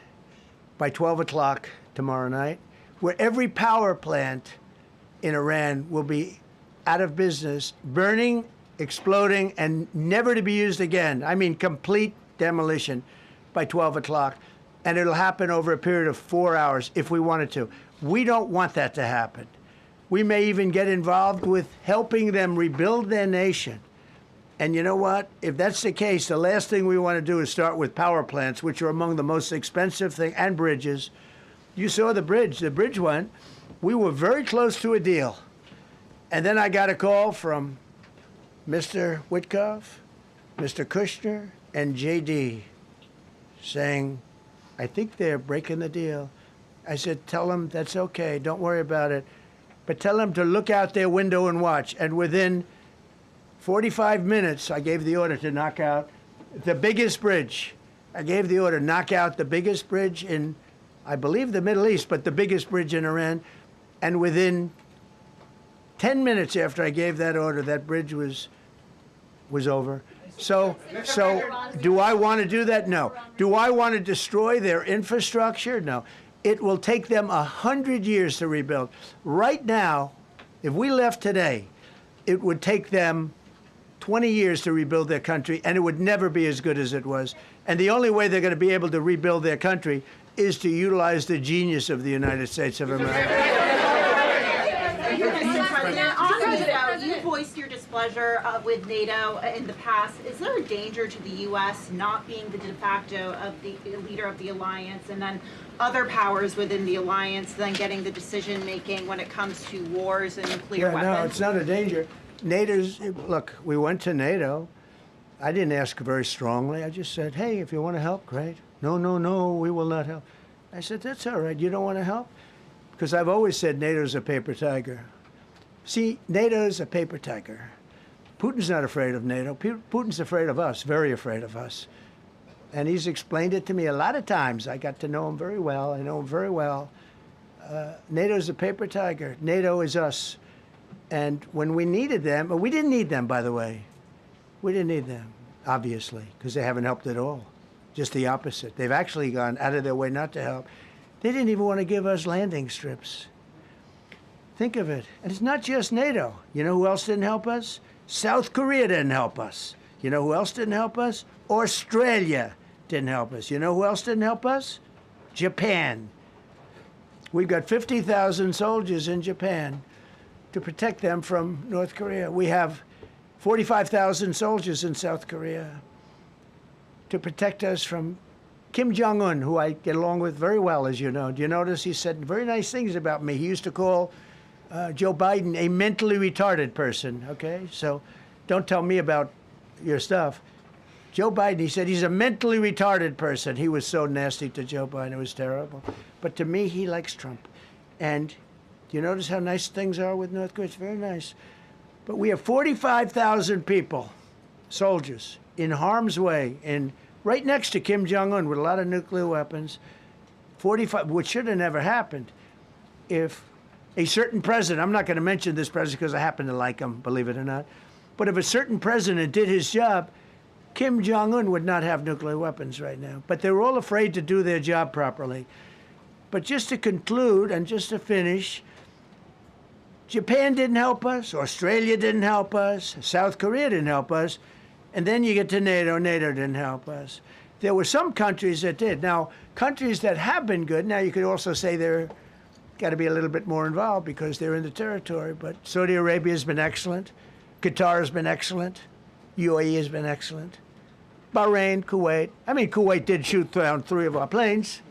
by 12 o'clock tomorrow night, where every power plant in Iran will be out of business, burning, exploding, and never to be used again. I mean, complete demolition by 12 o'clock. And it'll happen over a period of 4 hours if we wanted to. We don't want that to happen. We may even get involved with helping them rebuild their nation. And you know what? If that's the case, the last thing we want to do is start with power plants, which are among the most expensive things, and bridges. You saw the bridge. The bridge went. We were very close to a deal. And then I got a call from Mr. Witkoff, Mr. Kushner, and JD saying, I think they're breaking the deal. I said, tell them that's okay. Don't worry about it. But tell them to look out their window and watch. And within 45 minutes, I gave the order to knock out the biggest bridge. I gave the order, knock out the biggest bridge in I believe the Middle East, but the biggest bridge in Iran. And within 10 minutes after I gave that order, that bridge was over. So do I want to do that? No. Do I want to destroy their infrastructure? No. It will take them 100 years to rebuild. Right now, if we left today, it would take them 20 years to rebuild their country, and it would never be as good as it was. And the only way they're going to be able to rebuild their country is to utilize the genius of the United States of America. You voiced your displeasure with NATO in the past. Is there a danger to the U.S. not being the de facto of the leader of the alliance, and then other powers within the alliance then getting the decision-making when it comes to wars and nuclear weapons? No, it's not a danger. Look, we went to NATO. I didn't ask very strongly. I just said, hey, if you want to help, great. No, we will not help. I said, that's all right. You don't want to help? Because I've always said NATO's a paper tiger. See, NATO's a paper tiger. Putin's not afraid of NATO. Putin's afraid of us, very afraid of us. And he's explained it to me a lot of times. I got to know him very well. I know him very well. NATO's a paper tiger. NATO is us. And when we needed them, we didn't need them, by the way. We didn't need them, obviously, because they haven't helped at all. Just the opposite. They've actually gone out of their way not to help. They didn't even want to give us landing strips. Think of it. And it's not just NATO. You know who else didn't help us? South Korea didn't help us. You know who else didn't help us? Australia didn't help us. You know who else didn't help us? Japan. We've got 50,000 soldiers in Japan to protect them from North Korea. We have 45,000 soldiers in South Korea to protect us from Kim Jong-un, who I get along with very well, as you know. Do you notice he said very nice things about me? He used to call Joe Biden a mentally retarded person, okay? So don't tell me about your stuff. Joe Biden, he said he's a mentally retarded person. He was so nasty to Joe Biden. It was terrible. But to me, he likes Trump. And do you notice how nice things are with North Korea? It's very nice. But we have 45,000 people, soldiers, in harm's way, right next to Kim Jong-un with a lot of nuclear weapons. 45, which should have never happened if a certain president, I'm not going to mention this president because I happen to like him, believe it or not, but if a certain president did his job, Kim Jong-un would not have nuclear weapons right now. But they were all afraid to do their job properly. But just to conclude and just to finish, Japan didn't help us, Australia didn't help us, South Korea didn't help us, and then you get to NATO, NATO didn't help us. There were some countries that did. Now, countries that have been good, now you could also say they're got to be a little bit more involved because they're in the territory, but Saudi Arabia has been excellent, Qatar has been excellent, UAE has been excellent, Bahrain, Kuwait. I mean, Kuwait did shoot down 3 of our planes.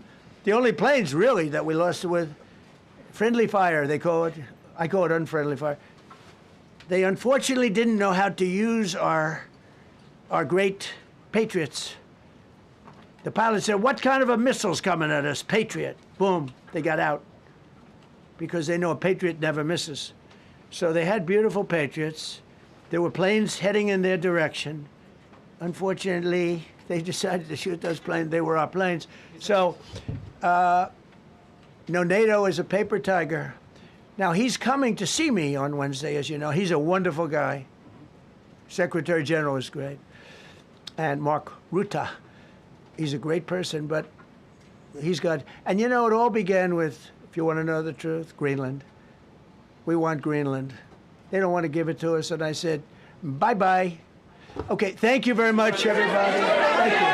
The only planes, really, that we lost with friendly fire, they call it. I call it unfriendly fire. They unfortunately didn't know how to use our great Patriots. The pilot said, what kind of a missile's coming at us? Patriot. Boom, they got out. Because they know a Patriot never misses. So they had beautiful Patriots. There were planes heading in their direction. Unfortunately, they decided to shoot those planes. They were our planes. So, NATO is a paper tiger. Now, he's coming to see me on Wednesday, as you know. He's a wonderful guy. Secretary General is great. And Mark Rutte, he's a great person, but he's got... And you know, it all began with, if you want to know the truth, Greenland. We want Greenland. They don't want to give it to us, and I said, bye-bye. Okay, thank you very much, everybody. Thank you.